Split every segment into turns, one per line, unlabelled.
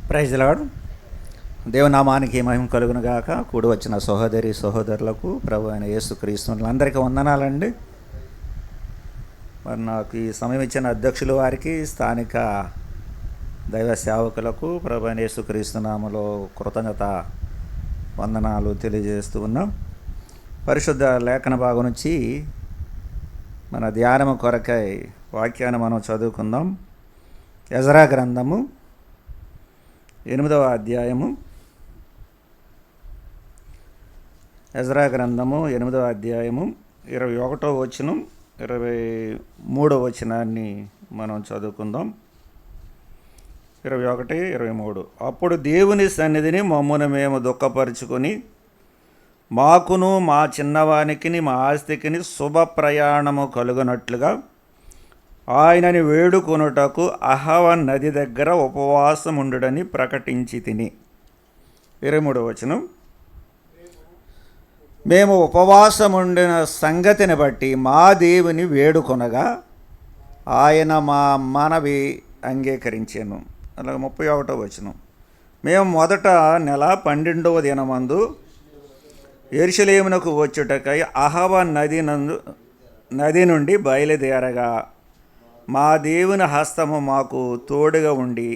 Praise the lord. దేవనామానికి మహిమ కలుగును గాక. కూడి వచ్చిన సహోదరి సహోదరులకు ప్రభు అయిన యేసుక్రీస్తు అందరికీ వందనాలండి. మరి నాకు ఈ సమయం ఇచ్చిన అధ్యక్షులు వారికి, స్థానిక దైవ సేవకులకు ప్రభు అయిన యేసుక్రీస్తు నామములో కృతజ్ఞత వందనాలు తెలియజేస్తూ ఉన్నాం. పరిశుద్ధ లేఖన భాగం నుంచి మన ధ్యానము కొరకై వాక్యాన్ని మనం చదువుకుందాం. ఎజ్రా గ్రంథము 8వ అధ్యాయము. ఎజ్రా గ్రంథము 8వ అధ్యాయము 21వ వచనం 23వ వచనాన్ని మనం చదువుకుందాం. 21, 23. అప్పుడు దేవుని సన్నిధిని మమ్మును మేము దుఃఖపరుచుకొని మాకును మా చిన్నవానికి మా ఆస్తికిని శుభ ప్రయాణము కలుగునట్లుగా ఆయనని వేడుకొనుటకు అహవ నది దగ్గర ఉపవాసముండుడని ప్రకటించి తిని. 23వ వచనం. మేము ఉపవాసముండిన సంగతిని బట్టి మా దేవుని వేడుకొనగా ఆయన మా మనవి అంగీకరించాను. అలాగే 31వ వచనం. మేము మొదట నెల 12వ దినమందు యెరూషలేమునకు వచ్చుటకై అహవ నది నుండి బయలుదేరగా మా దేవుని హస్తము మాకు తోడుగా ఉండి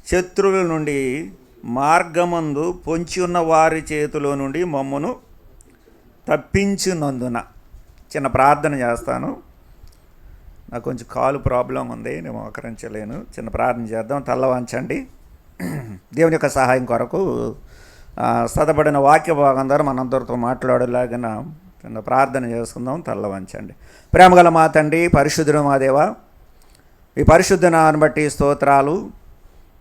శత్రువుల నుండి మార్గమందు పొంచి ఉన్న వారి చేతిలో నుండి మమ్మను తప్పించినందున. చిన్న ప్రార్థన చేస్తాను. నాకు కొంచెం కాలు ప్రాబ్లం ఉంది, నేను మోకరించలేను. చిన్న ప్రార్థన చేద్దాం. తల్ల వంచండి. దేవుని యొక్క సహాయం కొరకు చదవబడిన వాక్య భాగం ద్వారా మనందరితో మాట్లాడేలాగిన చిన్న ప్రార్థన చేసుకుందాం. తల్ల వంచండి. ప్రేమగల మా తండ్రి, పరిశుద్ధుడు మా దేవ, ఈ పరిశుద్ధ నామమును బట్టి స్తోత్రాలు.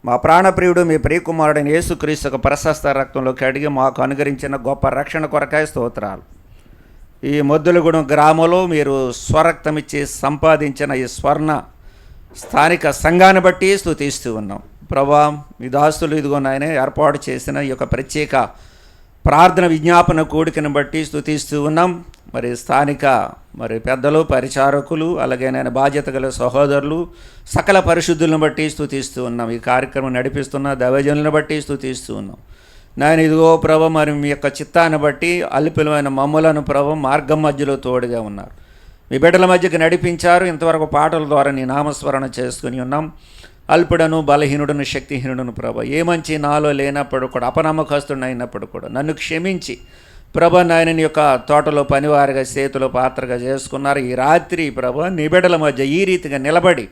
మా ప్రాణప్రియుడు మీ ప్రియకుమారుడైన యేసుక్రీస్తు ప్రశస్త రక్తంలో కడిగి మాకు అనుగ్రహించిన గొప్ప రక్షణ కొరకాయ స్తోత్రాలు. ఈ మొద్దులగూడెం గ్రామంలో మీరు స్వరక్తమిచ్చి సంపాదించిన ఈ స్వర్ణ స్థానిక సంఘాన్ని బట్టి స్తుతిస్తూ ఉన్నాం. ప్రభా, మీ దాస్తులు ఇదిగో నాయన ఏర్పాటు చేసిన ఈ యొక్క ప్రత్యేక ప్రార్థన విజ్ఞాపన కూడికను బట్టి స్తుతిస్తూ ఉన్నాం. మరి స్థానిక పెద్దలు, పరిచారకులు, అలాగే నేను బాధ్యత గల సహోదరులు, సకల పరిశుద్ధులను బట్టి స్తుతిస్తూ ఉన్నాం. ఈ కార్యక్రమం నడిపిస్తున్న దైవజనులను బట్టి స్తుతిస్తూ ఉన్నాం. నేను ఇదిగో ప్రభ, మరి మీ యొక్క చిత్తాన్ని బట్టి అల్పులమైన మమ్ములను ప్రభ మార్గం మధ్యలో తోడుగా ఉన్నారు. మీ బిడ్డల మధ్యకి నడిపించారు. ఇంతవరకు పాటల ద్వారా నీ నామస్మరణ చేసుకుని ఉన్నాం. అల్పుడను, బలహీనుడను, శక్తిహీనుడను ప్రభ, ఏ మంచి నాలో లేనప్పుడు కూడా, అపనమ్మకస్తుడు అయినప్పుడు కూడా నన్ను క్షమించి ప్రభ, నాయనని యొక్క తోటలో పనివారిగా, చేతిలో పాత్రగా చేసుకున్నారు. ఈ రాత్రి ప్రభ నీ బిడ్డల మధ్య ఈ రీతిగా నిలబడి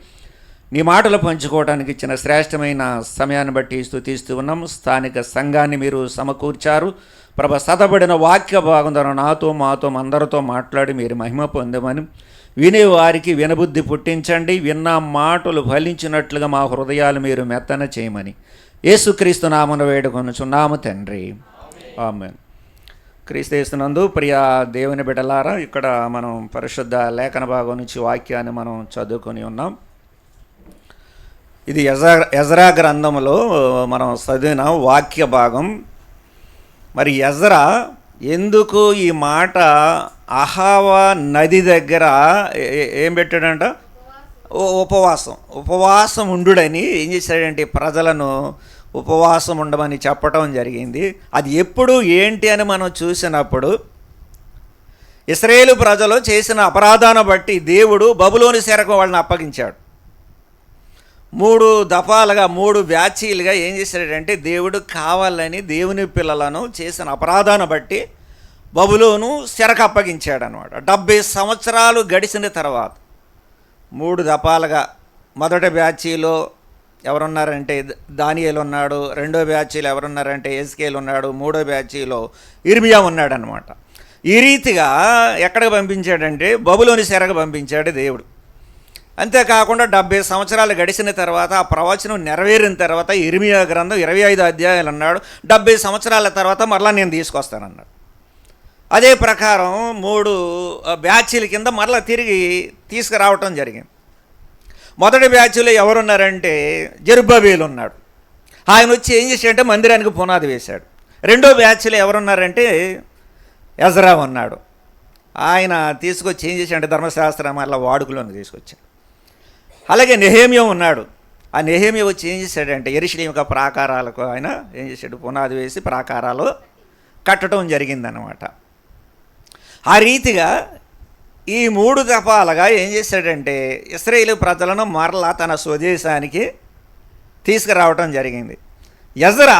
నీ మాటలు పంచుకోవడానికి ఇచ్చిన శ్రేష్టమైన సమయాన్ని బట్టి స్తుతిస్తూ ఉన్నాం. స్థానిక సంఘాన్ని మీరు సమకూర్చారు ప్రభ. చదవబడిన వాక్య భాగం ద్వారా నాతో, మాతో, అందరితో మాట్లాడి మీరు మహిమ పొందమని, వినే వారికి వినబుద్ధి పుట్టించండి. విన్న మాటలు ఫలించినట్లుగా మా హృదయాలు మీరు మెత్తన చేయమని యేసుక్రీస్తు నామమున వేడుకొనుచున్నాము తండ్రి, ఆమేన్. క్రీస్తునందు ప్రియ దేవుని బిడ్డలారా, ఇక్కడ మనం పరిశుద్ధ లేఖన భాగం నుంచి వాక్యాన్ని మనం చదువుకొని ఉన్నాం. ఇది ఎజ్రా గ్రంథంలో మనం చదివిన వాక్య భాగం. మరి ఎజ్రా ఎందుకు ఈ మాట అహవ నది దగ్గర ఏం పెట్టాడంట? ఉపవాసం ఉండుడని ఏం చేశాడంటే ప్రజలను ఉపవాసం ఉండమని చెప్పటం జరిగింది. అది ఎప్పుడు ఏంటి అని మనం చూసినప్పుడు, ఇశ్రాయేలు ప్రజలు చేసిన అపరాధాన్ని బట్టి దేవుడు బబులోను చెరకు వాళ్ళని అప్పగించాడు. 3 దఫాలుగా 3 బ్యాచీలుగా ఏం చేశాడంటే దేవుడు కావాలని దేవుని పిల్లలను చేసిన అపరాధాన్ని బట్టి బబులోను చెరకు అప్పగించాడు అనమాట. 70 సంవత్సరాలు గడిచిన తర్వాత 3 దఫాలుగా మొదటి బ్యాచీలో ఎవరున్నారంటే దానియేలు ఉన్నాడు, రెండో బ్యాచీలో ఎవరున్నారంటే ఎజ్కేలు ఉన్నాడు, మూడో బ్యాచీలో ఇర్మియా ఉన్నాడు అనమాట. ఈ రీతిగా ఎక్కడికి పంపించాడంటే బబులోని చెరకు పంపించాడు దేవుడు. అంతేకాకుండా 70 సంవత్సరాలు గడిచిన తర్వాత ఆ ప్రవచనం నెరవేరిన తర్వాత ఇర్మియా గ్రంథం 25 అధ్యాయాలు అన్నాడు. 70 సంవత్సరాల తర్వాత మరలా నేను తీసుకొస్తానన్నాడు. అదే ప్రకారం 3 బ్యాచీల కింద మరలా తిరిగి తీసుకురావటం జరిగింది. మొదటి బ్యాచ్లో ఎవరున్నారంటే జెరుబ్బేలు ఉన్నాడు. ఆయన వచ్చి ఏం చేశాడంటే మందిరానికి పునాది వేశాడు. రెండో బ్యాచ్లో ఎవరున్నారంటే ఎజ్రా ఉన్నాడు. ఆయన తీసుకొచ్చి ఏం చేశాడంటే ధర్మశాస్త్రం అలా వాడుకలోకి తీసుకొచ్చాడు. అలాగే నెహెమ్యా ఉన్నాడు. ఆ నెహెమ్యా వచ్చి ఏం చేశాడంటే యెరూషలేము యొక్క ప్రాకారాలకు ఆయన ఏం చేశాడు, పునాది వేసి ప్రాకారాలు కట్టడం జరిగిందనమాట. ఆ రీతిగా ఈ 3 దఫాలుగా ఏం చేశాడంటే ఇశ్రాయేలు ప్రజలను మరలా తన స్వదేశానికి తీసుకురావటం జరిగింది. ఎజ్రా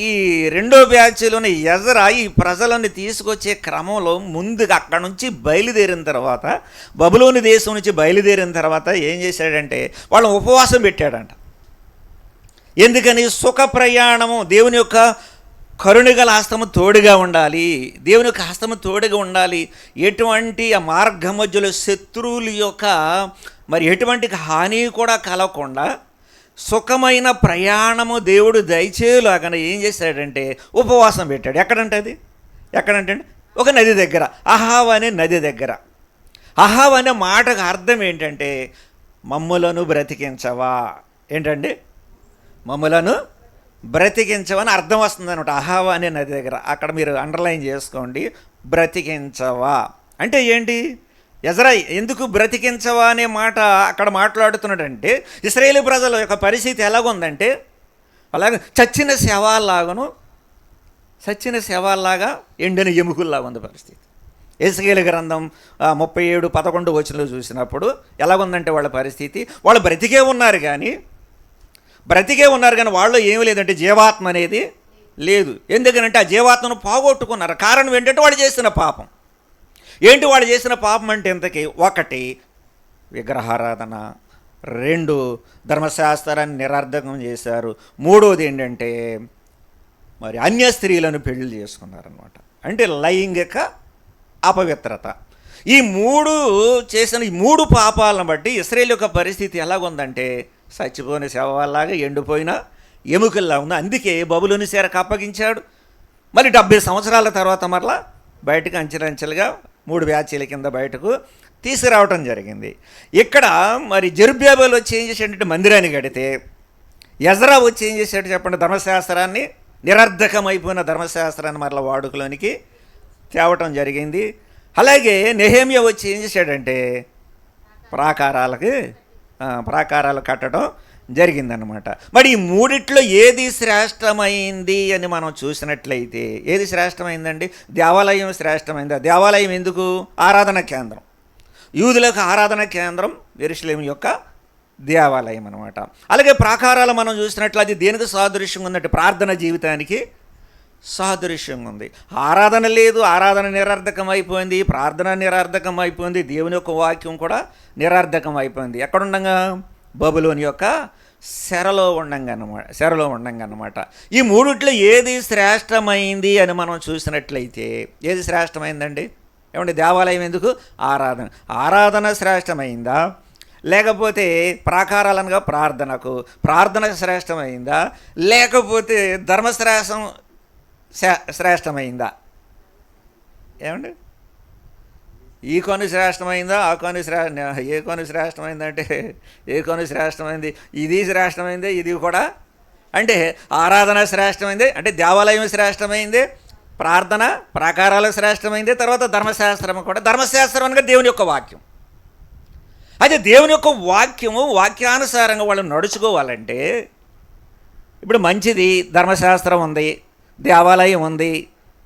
ఈ 2వ బ్యాచ్లోని ఎజ్రా ఈ ప్రజలను తీసుకొచ్చే క్రమంలో ముందుగా అక్కడ నుంచి బయలుదేరిన తర్వాత, బబులోను దేశం నుంచి బయలుదేరిన తర్వాత ఏం చేశాడంటే వాళ్ళని ఉపవాసం పెట్టాడంట. ఎందుకని? సుఖ ప్రయాణము, దేవుని యొక్క కరుణగల హస్తము తోడుగా ఉండాలి, దేవుని యొక్క హస్తము తోడుగా ఉండాలి. ఎటువంటి ఆ మార్గ మధ్యలో శత్రువుల యొక్క మరి ఎటువంటి హాని కూడా కలగకుండా సుఖమైన ప్రయాణము దేవుడు దయచేలాగా ఏం చేశాడంటే ఉపవాసం పెట్టాడు. ఎక్కడంటే అది ఎక్కడంటే ఒక నది దగ్గర, అహావ్ అనే నది దగ్గర. అహావ్ అనే మాటకు అర్థం ఏంటంటే మమ్ములను బ్రతికించవా. ఏంటండి? మమ్ములను బ్రతికించవని అర్థం వస్తుంది అనమాట. అహావా అనే నది దగ్గర, అక్కడ మీరు అండర్లైన్ చేసుకోండి, బ్రతికించవా అంటే ఏంటి? ఎజ్రా ఎందుకు బ్రతికించవా అనే మాట అక్కడ మాట్లాడుతున్నాడంటే ఇశ్రాయేలు ప్రజల యొక్క పరిస్థితి ఎలాగుందంటే అలాగే చచ్చిన శవాల్లాగా ఎండిన ఎముకల్లాగా ఉంది పరిస్థితి. ఎస్కేలు గ్రంథం 37:11 వచనంలో చూసినప్పుడు ఎలాగుందంటే వాళ్ళ పరిస్థితి, వాళ్ళు బ్రతికే ఉన్నారు కానీ వాళ్ళు ఏమీ లేదంటే జీవాత్మ అనేది లేదు. ఎందుకనంటే ఆ జీవాత్మను పోగొట్టుకున్నారు. కారణం ఏంటంటే వాళ్ళు చేసిన పాపం. ఏంటి వాళ్ళు చేసిన పాపం అంటే ఇంతకీ? 1 విగ్రహారాధన, 2 ధర్మశాస్త్రాన్ని నిరర్ధకం చేశారు, 3వది ఏంటంటే మరి అన్య స్త్రీలను పెళ్లి చేసుకున్నారనమాట. అంటే లైంగిక అపవిత్రత. ఈ 3 చేసిన ఈ 3 పాపాలను బట్టి ఇశ్రాయేలు యొక్క పరిస్థితి ఎలాగుందంటే చచ్చిపోయిన శవాల్లాగా ఎండిపోయిన ఎముకల్లా ఉంది. అందుకే బబులోను చెరకు అప్పగించాడు. మళ్ళీ 70 సంవత్సరాల తర్వాత మరలా బయటకు అంచెలంచెలుగా 3 బ్యాచీల కింద బయటకు తీసుకురావటం జరిగింది. ఇక్కడ మరి జెరుబ్బాబెల్ వచ్చి ఏం చేశాడంటే మందిరాన్ని కడితే, ఎజ్రా వచ్చి ఏం చేశాడు చెప్పండి? ధర్మశాస్త్రాన్ని, నిరర్ధకమైపోయిన ధర్మశాస్త్రాన్ని మరలా వాడుకలోనికి తేవటం జరిగింది. అలాగే నెహెమ్యా వచ్చి ఏం చేశాడంటే ప్రాకారాలు కట్టడం జరిగిందనమాట. మరి ఈ 3 ఏది శ్రేష్టమైంది అని మనం చూసినట్లయితే ఏది శ్రేష్టమైందండి? దేవాలయం శ్రేష్టమైంది. దేవాలయం ఎందుకు? ఆరాధన కేంద్రం. యూదులకు ఆరాధన కేంద్రం యెరూషలేము యొక్క దేవాలయం అనమాట. అలాగే ప్రాకారాలు మనం చూసినట్లు అది దేనికి సాదృశ్యంగా ఉందంటే ప్రార్థన జీవితానికి సాదృశ్యంగా ఉంది. ఆరాధన లేదు, ఆరాధన నిరర్ధకం అయిపోయింది, ప్రార్థన నిరర్ధకం అయిపోయింది, దేవుని యొక్క వాక్యం కూడా నిరర్ధకం అయిపోయింది. ఎక్కడుండగా? బబులోని యొక్క చెరలో ఉండంగా అన్నమాట. ఈ 3 ఏది శ్రేష్టమైంది అని మనం చూసినట్లయితే ఏది శ్రేష్టమైందండి? ఏమంటే దేవాలయం ఎందుకు? ఆరాధన శ్రేష్టమైందా? లేకపోతే ప్రాకారాలనగా ప్రార్థన శ్రేష్టమైందా? లేకపోతే ధర్మశాస్త్రం శ్రేష్టమైందా? ఏమండి? ఈ కొను శ్రేష్టమైందా? ఆ కొను ఏ కొను శ్రేష్టమైందంటే ఏ కొను శ్రేష్టమైంది? ఇది శ్రేష్టమైంది, ఇది కూడా. అంటే ఆరాధన శ్రేష్టమైంది, అంటే దేవాలయం శ్రేష్టమైంది, ప్రార్థన ప్రాకారాలు శ్రేష్టమైంది, తర్వాత ధర్మశాస్త్రం కూడా. ధర్మశాస్త్రం అనగా దేవుని యొక్క వాక్యం. అయితే దేవుని యొక్క వాక్యానుసారంగా వాళ్ళు నడుచుకోవాలంటే ఇప్పుడు మంచిది, ధర్మశాస్త్రం ఉంది, దేవాలయం ఉంది,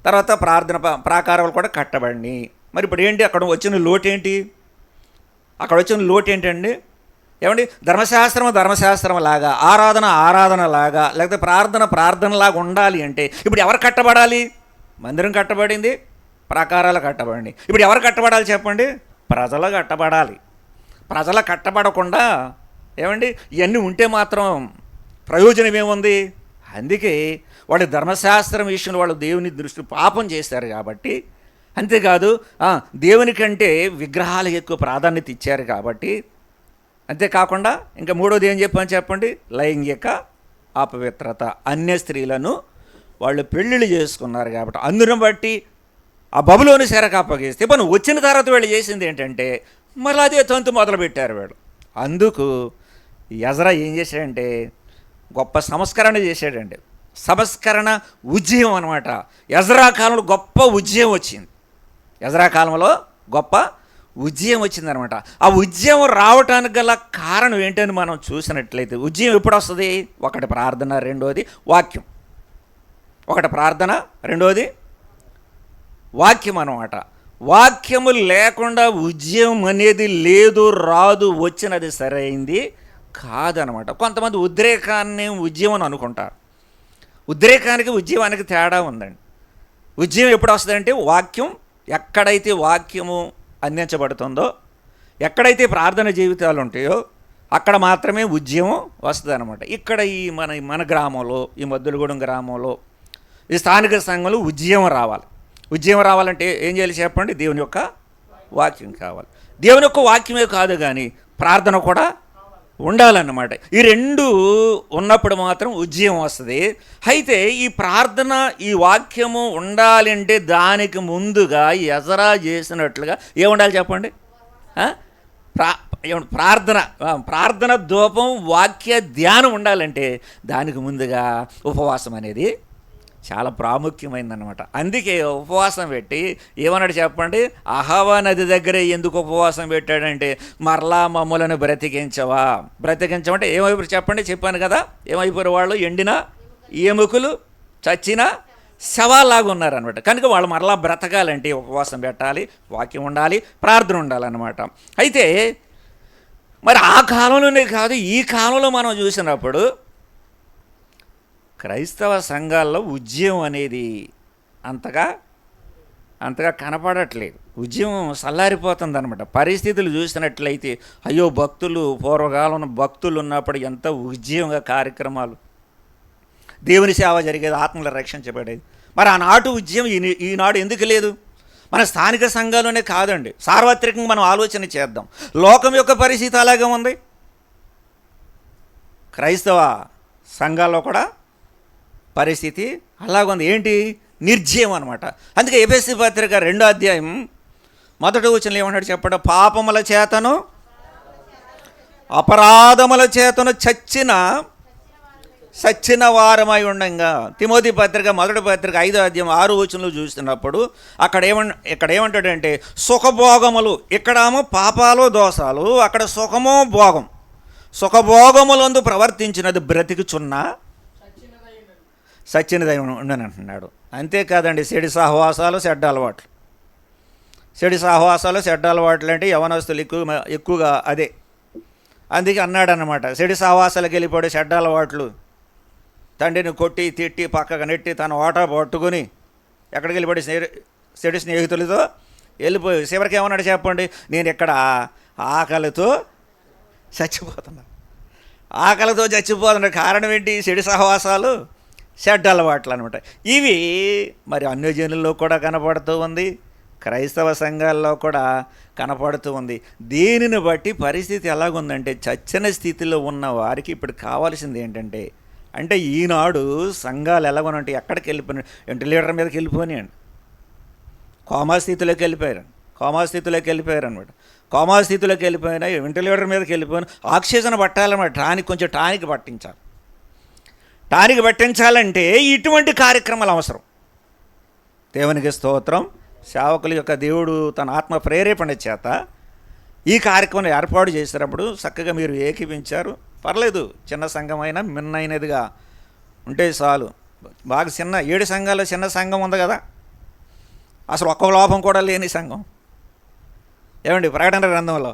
తర్వాత ప్రార్థన ప్రాకారాలు కూడా కట్టబడి. మరి ఇప్పుడు ఏంటి అక్కడ వచ్చిన లోటు ఏంటి? ఏంటండి? ఏమండి? ధర్మశాస్త్రం లాగా, ఆరాధన లాగా, లేకపోతే ప్రార్థనలాగా ఉండాలి అంటే ఇప్పుడు ఎవరు కట్టబడాలి? మందిరం కట్టబడింది, ప్రాకారాలు కట్టబడి. ఇప్పుడు ఎవరు కట్టబడాలి చెప్పండి? ప్రజలు కట్టబడాలి. ప్రజలు కట్టబడకుండా ఏమండి ఇవన్నీ ఉంటే మాత్రం ప్రయోజనం ఏముంది? అందుకే వాళ్ళు ధర్మశాస్త్రం విషయంలో వాళ్ళు దేవుని దృష్టి పాపం చేశారు కాబట్టి, అంతేకాదు దేవుని కంటే విగ్రహాలకు ఎక్కువ ప్రాధాన్యత ఇచ్చారు కాబట్టి, అంతేకాకుండా ఇంకా 3వది ఏం చెప్పండి? లైంగిక అపవిత్రత. అన్య స్త్రీలను వాళ్ళు పెళ్ళిళ్ళు చేసుకున్నారు కాబట్టి, అందును బట్టి ఆ బబులోను చెరకు అప్పగిస్తే పని వచ్చిన తర్వాత వీళ్ళు చేసింది ఏంటంటే మళ్ళీ అదే తంతు మొదలుపెట్టారు వీళ్ళు. అందుకు ఎజ్రా ఏం చేశాడంటే గొప్ప సంస్కరణ చేశాడండి. సంస్కరణ ఉద్యమం అనమాట. ఎజ్రా కాలంలో గొప్ప ఉద్యమం వచ్చింది. ఎజ్రా కాలంలో గొప్ప ఉజ్జయం వచ్చిందనమాట. ఆ ఉజ్జయం రావటానికి గల కారణం ఏంటని మనం చూసినట్లయితే, ఉజ్జయం ఎప్పుడు వస్తుంది? ఒకటి ప్రార్థన, రెండోది వాక్యం. ఒకటి ప్రార్థన, రెండోది వాక్యం అన్నమాట. వాక్యము లేకుండా ఉజ్జయం అనేది లేదు, రాదు, వచ్చినది సరైంది కాదనమాట. కొంతమంది ఉద్రేకాన్ని ఉద్యమం అని అనుకుంటారు. ఉద్రేకానికి ఉద్యమానికి తేడా ఉందండి. ఉద్యమం ఎప్పుడు వస్తుందంటే వాక్యం, ఎక్కడైతే వాక్యము అందించబడుతుందో, ఎక్కడైతే ప్రార్థన జీవితాలు ఉంటాయో అక్కడ మాత్రమే ఉద్యమం వస్తుంది అనమాట. ఇక్కడ ఈ మన గ్రామంలో, ఈ మద్దులగూడెం గ్రామంలో, ఈ స్థానిక సంఘంలో ఉద్యమం రావాలి. ఉద్యమం రావాలంటే ఏం చేయాలి చెప్పండి? దేవుని యొక్క వాక్యం కావాలి. దేవుని యొక్క వాక్యమే కాదు కానీ ప్రార్థన కూడా ఉండాలన్నమాట. ఈ రెండు ఉన్నప్పుడు మాత్రం ఉజ్జయం వస్తుంది. అయితే ఈ ప్రార్థన, ఈ వాక్యము ఉండాలంటే దానికి ముందుగా ఎజరా చేసినట్లుగా ఏముండాలి చెప్పండి? ప్రార్థన ధూపం, వాక్య ధ్యానం ఉండాలంటే దానికి ముందుగా ఉపవాసం అనేది చాలా ప్రాముఖ్యమైందనమాట. అందుకే ఉపవాసం పెట్టి ఏమన్నాడు చెప్పండి? అహవా నది దగ్గరే ఎందుకు ఉపవాసం పెట్టాడంటే, మరలా మమ్మలను బ్రతికించమంటే ఏమైపోయారు చెప్పండి? చెప్పాను కదా, ఏమైపోయారు వాళ్ళు? ఎండిన ఎముకలు, చచ్చిన శవాలాగా ఉన్నారనమాట. కనుక వాళ్ళు మరలా బ్రతకాలంటే ఉపవాసం పెట్టాలి, వాక్యం ఉండాలి, ప్రార్థన ఉండాలన్నమాట. అయితే మరి ఆ కాలంలోనే కాదు, ఈ కాలంలో మనం చూసినప్పుడు క్రైస్తవ సంఘాల్లో ఉద్యమం అనేది అంతగా కనపడట్లేదు. ఉద్యమం చల్లారిపోతుంది అనమాట. పరిస్థితులు చూసినట్లయితే, అయ్యో పూర్వకాలంలో భక్తులు ఉన్నప్పుడు ఎంత ఉద్యమంగా కార్యక్రమాలు, దేవుని సేవ జరిగేది, ఆత్మలు రక్షించబడేది. మరి ఆనాటి ఉద్యమం ఈనాడు ఎందుకు లేదు? మన స్థానిక సంఘాల్లోనే కాదండి, సార్వత్రికంగా మనం ఆలోచన చేద్దాం. లోకం యొక్క పరిస్థితి అలాగే ఉంది, క్రైస్తవ సంఘాల్లో కూడా పరిస్థితి అలాగుంది. ఏంటి? నిర్జయం అనమాట. అందుకే ఎఫెసీ పత్రిక 2వ అధ్యాయం 1వ వచనంలో ఏమన్నాడు చెప్పండి? పాపముల చేతను అపరాధముల చేతను చచ్చిన వారమై ఉండంగా. తిమోతి పత్రిక 1వ పత్రిక 5వ అధ్యాయం 6వ వచనంలో చూస్తున్నప్పుడు ఇక్కడ ఏమంటాడంటే, సుఖభోగములు, ఇక్కడేమో పాపాలు దోషాలు, అక్కడ సుఖమో భోగం. సుఖభోగములందు ప్రవర్తించినది బ్రతికుచున్న సచ్చినదై ఉండని అంటున్నాడు. అంతేకాదండి, చెడు సహవాసాలు, చెడ్డ అలవాట్లు. చెడు సహవాసాలు, చెడ్డ అలవాట్లు అంటే యవనస్తులు ఎక్కువగా అదే. అందుకే అన్నాడనమాట, చెడు సహవాసాలకు వెళ్ళిపోయి చెడ్డ అలవాట్లు, తండ్రిని కొట్టి తిట్టి పక్కకు నెట్టి తన ఓటా పట్టుకుని ఎక్కడికి వెళ్ళిపోయి చెడు స్నేహితులతో వెళ్ళిపోయి చివరికి ఏమన్నాడు చెప్పండి? నేను ఇక్కడ ఆకలితో చచ్చిపోతున్నా. కారణం ఏంటి? చెడు సహవాసాలు, చెడ్డ అలవాట్లు అనమాట. ఇవి మరి అన్యజనుల్లో కూడా కనపడుతూ ఉంది, క్రైస్తవ సంఘాల్లో కూడా కనపడుతూ ఉంది. దీనిని బట్టి పరిస్థితి ఎలాగుందంటే, చచ్చిన స్థితిలో ఉన్న వారికి ఇప్పుడు కావాల్సింది ఏంటంటే, అంటే ఈనాడు సంఘాలు ఎలాగొనంటే ఎక్కడికి వెళ్ళిపోయినాయి? వెంటిలేటర్ మీదకి వెళ్ళిపోయినాయండి, కోమాస్థితిలోకి వెళ్ళిపోయారు అనమాట. కోమాస్థితిలోకి వెళ్ళిపోయినా, వెంటిలేటర్ మీదకి వెళ్ళిపోయినా, ఆక్సిజన్ పట్టాలన్నమాట. కొంచెం టానిక్ పట్టించాలి. టానిక్ పట్టించాలంటే ఇటువంటి కార్యక్రమాలు అవసరం. దేవునికి స్తోత్రం. సేవకుల యొక్క దేవుడు తన ఆత్మ ప్రేరేపణ చేత ఈ కార్యక్రమం ఏర్పాటు చేసినప్పుడు చక్కగా మీరు ఏకీపించారు. పర్లేదు, చిన్న సంఘమైనా మిన్నైనదిగా ఉంటే చాలు. బాగా 7 సంఘాలు చిన్న సంఘం ఉంది కదా, అసలు ఒక్క లోపం కూడా లేని సంఘం. ఏమండి, ప్రకటన గ్రంథంలో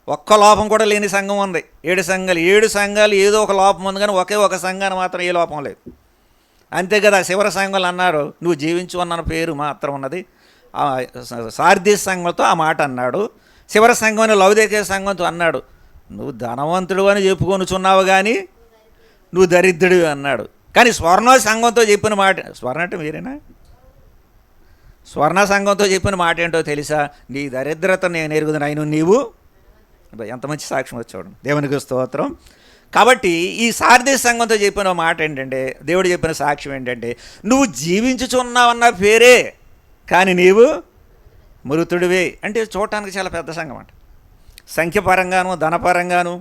ఒక్క లోపం కూడా లేని సంఘం ఉంది. 7 సంఘాలు ఏదో ఒక లోపం ఉంది, కానీ ఒకే ఒక సంఘాన్ని మాత్రం ఏ లోపం లేదు. అంతే కదా, శివర సంఘాలు అన్నారు, నువ్వు జీవించు అన్న పేరు మాత్రం ఉన్నది. సార్దీస్ సంఘంతో ఆ మాట అన్నాడు. శివర సంఘం అని లౌదేకే సంఘంతో అన్నాడు, నువ్వు ధనవంతుడు అని చెప్పుకొనుచున్నావు కానీ నువ్వు దరిద్రుడు అన్నాడు. కానీ స్వర్ణ సంఘంతో చెప్పిన మాట, స్వర్ణ అంటే మీరేనా? స్వర్ణ సంఘంతో చెప్పిన మాట ఏంటో తెలుసా? నీ దరిద్రత నేను ఎరుగుదు, అయిన నీవు. ఎంత మంచి సాక్ష్యం వచ్చాడు, దేవునికి స్తోత్రం. కాబట్టి ఈ సార్దీస్ సంఘంతో చెప్పిన మాట ఏంటంటే, దేవుడు చెప్పిన సాక్ష్యం ఏంటంటే, నువ్వు జీవించుచున్నావన్న పేరే కానీ నీవు మృతుడివే. అంటే చూడటానికి చాలా పెద్ద సంఘం అంట, సంఖ్యపరంగాను ధనపరంగాను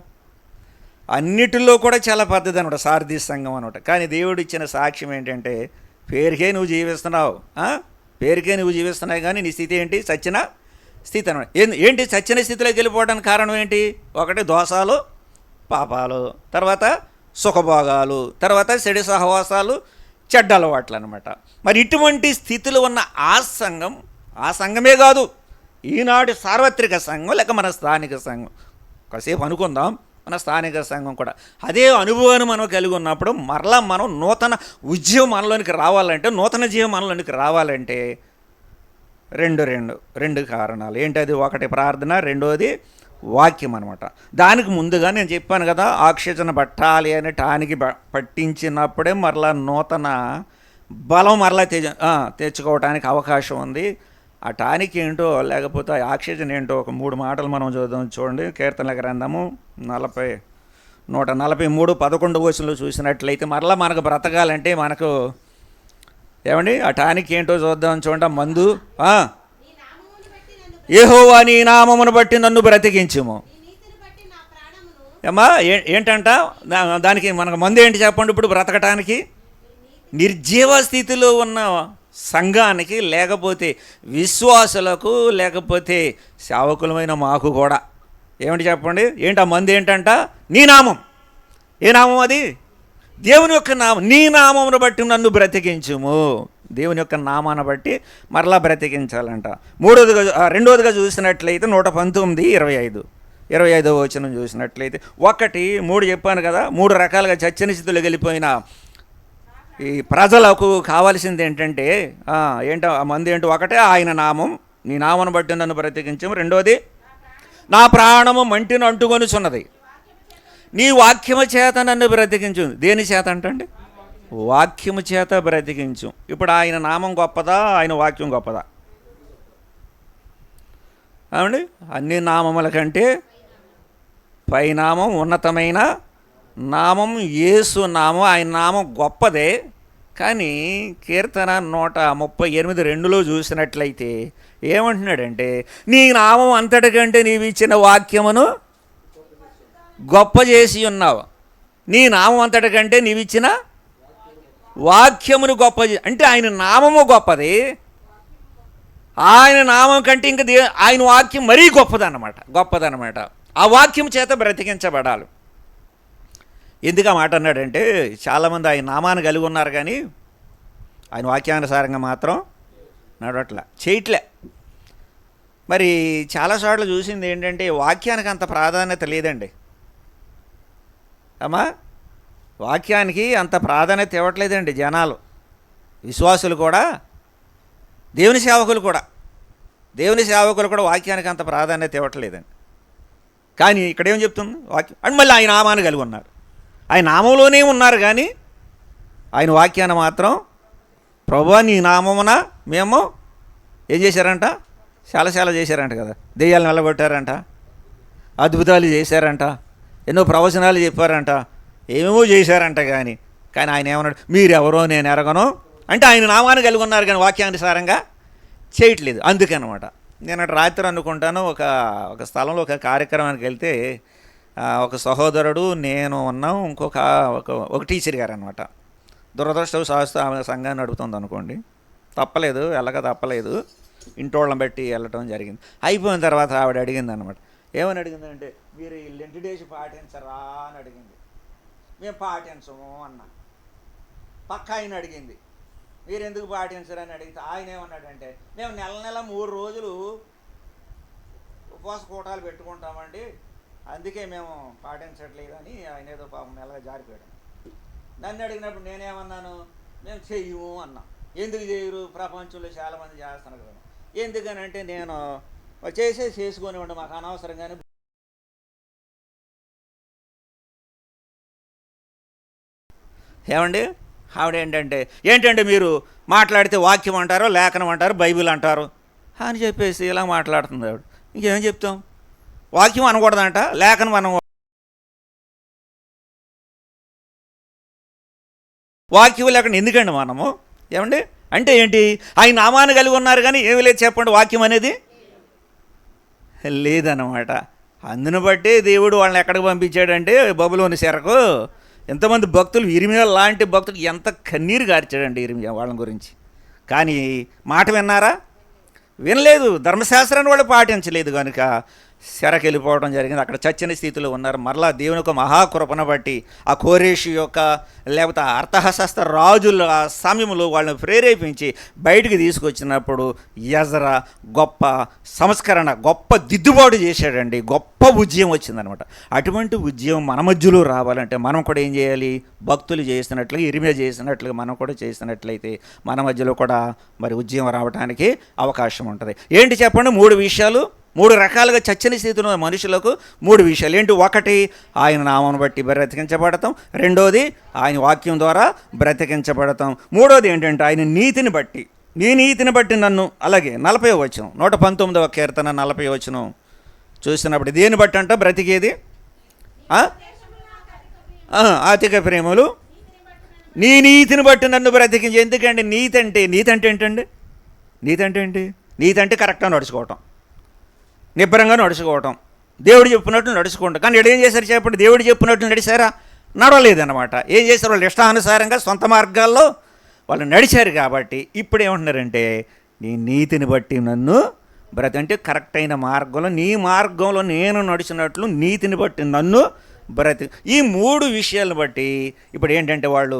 అన్నిటిలో కూడా చాలా పెద్దది అనమాట సార్దీస్ సంఘం అనమాట. కానీ దేవుడు ఇచ్చిన సాక్ష్యం ఏంటంటే, పేరుకే నువ్వు జీవిస్తున్నావు, పేరుకే నువ్వు జీవిస్తున్నావు, కానీ నీ స్థితి ఏంటి? చచ్చిన స్థితి అనమాట. ఏంటి చచ్చిన స్థితిలోకి వెళ్ళిపోవడానికి కారణం ఏంటి? ఒకటి దోషాలు, పాపాలు, తర్వాత సుఖభోగాలు, తర్వాత చెడు సహవాసాలు, చెడ్డ అలవాట్లు అనమాట. మరి ఇటువంటి స్థితిలో ఉన్న ఆ సంఘమే కాదు, ఈనాటి సార్వత్రిక సంఘం లేక మన స్థానిక సంఘం, కాసేపు అనుకుందాం, మన స్థానిక సంఘం కూడా అదే అనుభవాన్ని మనం కలిగి ఉన్నప్పుడు మరలా మనం నూతన ఉద్యమం మనలోనికి రావాలంటే, నూతన జీవం మనలోనికి రావాలంటే రెండు కారణాలు. ఏంటది? ఒకటి ప్రార్థన, రెండోది వాక్యం అనమాట. దానికి ముందుగా నేను చెప్పాను కదా, ఆక్సిజన్ పట్టాలి అని టానికి పట్టించినప్పుడే మరలా నూతన బలం మరలా తెచ్చుకోవడానికి అవకాశం ఉంది. ఆ టానిక్ ఏంటో లేకపోతే ఆ ఆక్సిజన్ ఏంటో ఒక 3 మాటలు మనం చూడండి. కీర్తనల గ్రంథము 143:11 వచనంలో చూసినట్లయితే మరలా మనకు బ్రతకాలంటే మనకు ఏమండి ఆ టానిక్ ఏంటో చూద్దాం చూడండి. మందు, యెహోవా నీ నామమును బట్టి నన్ను బ్రతికించుము. ఏమ్మా ఏంటంట దానికి మనకు మందు ఏంటి చెప్పండి ఇప్పుడు బ్రతకటానికి? నిర్జీవ స్థితిలో ఉన్న సంఘానికి, లేకపోతే విశ్వాసులకు, లేకపోతే సేవకులమైన మాకు కూడా ఏమిటి చెప్పండి? ఏంటి ఆ మందు? ఏంటంట? నీ నామం. ఏ నామం అది? దేవుని యొక్క నామం. నీ నామమును బట్టి నన్ను బ్రతికించుము. దేవుని యొక్క నామాన్ని బట్టి మరలా బ్రతికించాలంట. రెండోదిగా చూసినట్లయితే 119:25 వచనం చూసినట్లయితే 3 చెప్పాను కదా, 3 రకాలుగా చచ్చిన స్థితిలో వెళ్ళిపోయిన ఈ ప్రజలకు కావాల్సింది ఏంటంటే ఏంటో ఆ మంది ఏంటో? ఒకటే ఆయన నామం, నీ నామను బట్టి నన్ను బ్రతికించము. రెండోది నా ప్రాణము మంటిని అంటుకొనుచున్నది, నీ వాక్యము చేత నన్ను బ్రతికించు. దేని చేత అంటండి? వాక్యము చేత బ్రతికించు. ఇప్పుడు ఆయన నామం గొప్పదా, ఆయన వాక్యం గొప్పదా? అవునండి, అన్ని నామముల కంటే పైనామం, ఉన్నతమైన నామం యేసు నామం. ఆయన నామం గొప్పదే. కానీ కీర్తన 138:2 చూసినట్లయితే ఏమంటున్నాడంటే, నీ నామం అంతటికంటే నీవు ఇచ్చిన వాక్యమును గొప్ప చేసి ఉన్నావు. నీ నామం అంతటికంటే నీవు ఇచ్చిన వాక్యమును గొప్ప అంటే ఆయన నామము గొప్పది, ఆయన నామం కంటే ఇంకా ఆయన వాక్యం మరీ గొప్పదన్నమాట. ఆ వాక్యం చేత బ్రతికించబడాలి. ఎందుకు ఆ మాట అన్నాడంటే, చాలామంది ఆయన నామాన్ని కలిగి ఉన్నారు కానీ ఆయన వాక్యానుసారంగా మాత్రం చేయట్లే. మరి చాలాసార్లు చూసింది ఏంటంటే, వాక్యానికి అంత ప్రాధాన్యత లేదండి అమ్మా. వాక్యానికి అంత ప్రాధాన్యత ఇవ్వట్లేదండి జనాలు, విశ్వాసులు కూడా, దేవుని సేవకులు కూడా వాక్యానికి అంత ప్రాధాన్యత ఇవ్వట్లేదండి. కానీ ఇక్కడేం చెప్తుంది వాక్యం అని? మళ్ళీ ఆయన నామాన్ని కలిగి ఉన్నారు, ఆయన నామంలోనే ఉన్నారు కానీ ఆయన వాక్యాన్ని మాత్రం, ప్రభువా నీ నామమున మేము ఏం చేశారంట? చాలా చేశారంట కదా. దెయ్యాలను వెళ్ళగొట్టారంట, అద్భుతాలు చేశారంట, ఎన్నో ప్రవచనాలు చెప్పారంట, ఏమేమో చేశారంట. కానీ ఆయన ఏమన్నాడు? మీరెవరో నేను ఎరగను అంటే ఆయన నామాన్ని కలిగి ఉన్నారు కానీ వాక్యానుసారంగా చేయట్లేదు. అందుకనమాట నేను రాత్రి అనుకుంటాను, ఒక స్థలంలో ఒక కార్యక్రమానికి వెళ్తే ఒక సహోదరుడు, నేను ఉన్నాం, ఒక టీచర్ గారు అనమాట. దురదృష్టవశాత్తు ఆమె సంఘాన్ని నడుపుతుంది అనుకోండి, వెళ్ళక తప్పలేదు, ఇంటోళ్ళని బట్టి వెళ్ళటం జరిగింది. అయిపోయిన తర్వాత ఆవిడ అడిగింది అనమాట. ఏమని అడిగిందంటే, మీరు ఈ లెంట్ డేస్ పాటించరా అని అడిగింది. మేము పాటించము అన్నా. పక్క ఆయన అడిగింది, మీరు ఎందుకు పాటించరని అడిగితే ఆయన ఏమన్నాడంటే, మేము నెల 3 రోజులు ఉపవాస కూటాలు పెట్టుకుంటామండి, అందుకే మేము పాటించట్లేదని ఆయన ఏదో పాపం మెల్లగా జారిపోయాడు. నన్ను అడిగినప్పుడు నేనేమన్నాను? మేము చెయ్యము అన్నా. ఎందుకు చేయరు? ప్రపంచంలో చాలామంది చేస్తున్నారు కదా. ఎందుకనంటే నేను చేసుకొని ఉండే మాకు అనవసరంగానే. ఏమండి ఆవిడ ఏంటంటే మీరు మాట్లాడితే వాక్యం అంటారు, లేఖనం అంటారు, బైబిల్ అంటారు అని చెప్పేసి ఇలా మాట్లాడుతుంది ఆవిడ. ఇంకేం చెప్తాం? వాక్యం అనకూడదంట, లేఖనం వాక్యం లేకుండా ఎందుకండి మనము? ఏమండి అంటే ఏంటి? ఆయన నామాన్ని కలిగి ఉన్నారు కానీ ఏమి లేదు చెప్పండి, వాక్యం అనేది లేదన్నమాట. అందును బట్టి దేవుడు వాళ్ళని ఎక్కడికి పంపించాడంటే బబులోని చెరకు. ఎంతమంది భక్తులు, ఇర్మియా లాంటి భక్తులు ఎంత కన్నీరు గార్చాడండి ఇర్మియా వాళ్ళ గురించి. కానీ మాట విన్నారా? వినలేదు, ధర్మశాస్త్రాన్ని వాళ్ళు పాటించలేదు కనుక చెరకు వెళ్ళిపోవడం జరిగింది. అక్కడ చచ్చిన స్థితిలో ఉన్నారు. మరలా దేవుని యొక్క మహాకృపను బట్టి ఆ కోరేషు యొక్క లేకపోతే అర్థహస్త రాజుల ఆ సమయంలో వాళ్ళని ప్రేరేపించి బయటికి తీసుకొచ్చినప్పుడు యెజ్రా గొప్ప సంస్కరణ, గొప్ప దిద్దుబాటు చేశాడండి. గొప్ప ఉద్యమం వచ్చిందనమాట. అటువంటి ఉద్యమం మన మధ్యలో రావాలంటే మనం కూడా ఏం చేయాలి? భక్తులు చేసినట్లుగా, ఇరిమియా చేసినట్లుగా మనం కూడా చేసినట్లయితే మన మధ్యలో కూడా మరి ఉద్యమం రావడానికి అవకాశం ఉంటుంది. ఏంటి చెప్పండి? 3 విషయాలు, 3 రకాలుగా చచ్చని స్థితిలో మనుషులకు 3 విషయాలు ఏంటి? ఒకటి, ఆయన నామమును బట్టి బ్రతికించబడతాం. రెండోది, ఆయన వాక్యం ద్వారా బ్రతికించబడతాం. మూడోది ఏంటంటే ఆయన నీతిని బట్టి. నీ నీతిని బట్టి నన్ను. అలాగే 40వ వచనం, 119వ కీర్తన 40వ వచనం చూసినప్పుడు దేని బట్టి అంట బ్రతికేది? అధిక ప్రేమలు నీ నీతిని బట్టి నన్ను బ్రతికించి. ఎందుకండి? నీతి అంటే ఏంటండి? నీతి అంటే ఏంటి? నీతి అంటే కరెక్ట్గా నడుచుకోవటం, నిబ్బరంగా నడుచుకోవటం, దేవుడు చెప్పినట్లు నడుచుకోవటం. కానీ ఏం చేశారు చెప్పండి? దేవుడు చెప్పినట్లు నడిచారా? నడవలేదన్నమాట. ఏం చేశారు? వాళ్ళు ఇష్టానుసారంగా సొంత మార్గాల్లో వాళ్ళు నడిచారు. కాబట్టి ఇప్పుడు ఏమంటున్నారంటే నీ నీతిని బట్టి నన్ను అంటే కరెక్ట్ అయిన మార్గంలో, నీ మార్గంలో నేను నడిచినట్లు నీతిని బట్టి నన్ను ఈ 3 విషయాలను బట్టి ఇప్పుడు ఏంటంటే వాళ్ళు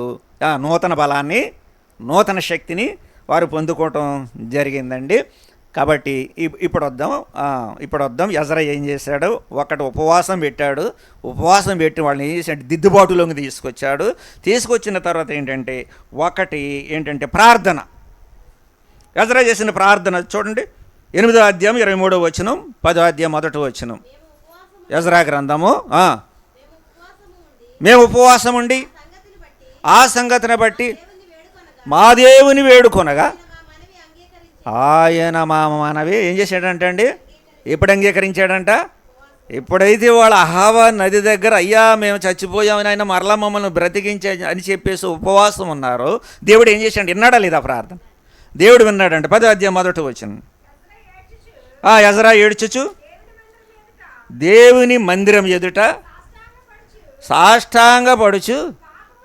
నూతన బలాన్ని, నూతన శక్తిని వారు పొందుకోవటం జరిగిందండి. కాబట్టి ఇప్పుడు వద్దాం యెజ్రా ఏం చేశాడు? ఒకటి ఉపవాసం పెట్టాడు. ఉపవాసం పెట్టి వాళ్ళని ఏం చేశాడు? దిద్దుబాటులోకి తీసుకొచ్చిన తర్వాత ఏంటంటే ప్రార్థన. యెజ్రా చేసిన ప్రార్థన చూడండి. 8వ అధ్యాయం 23వ వచనం, 10వ అధ్యాయం 1వ వచనం. యెజ్రా గ్రంథము. మేము ఉపవాసం ఉండి ఆ సంగతిని బట్టి మా దేవుని వేడుకొనగా ఆయన మా మనవి ఏం చేశాడంట అండి? ఎప్పుడు అంగీకరించాడంట? ఎప్పుడైతే వాళ్ళ అహావా నది దగ్గర అయ్యా మేము చచ్చిపోయామని ఆయన మరలా మమ్మల్ని బ్రతికించే అని చెప్పేసి ఉపవాసం ఉన్నారో దేవుడు ఏం చేశాడు? విన్నాడా లేదా ప్రార్థన? దేవుడు విన్నాడంట. 10వ అధ్యాయం 1వ వచనం. యెజ్రా ఏడ్చుచు దేవుని మందిరం ఎదుట సాష్టాంగపడుచు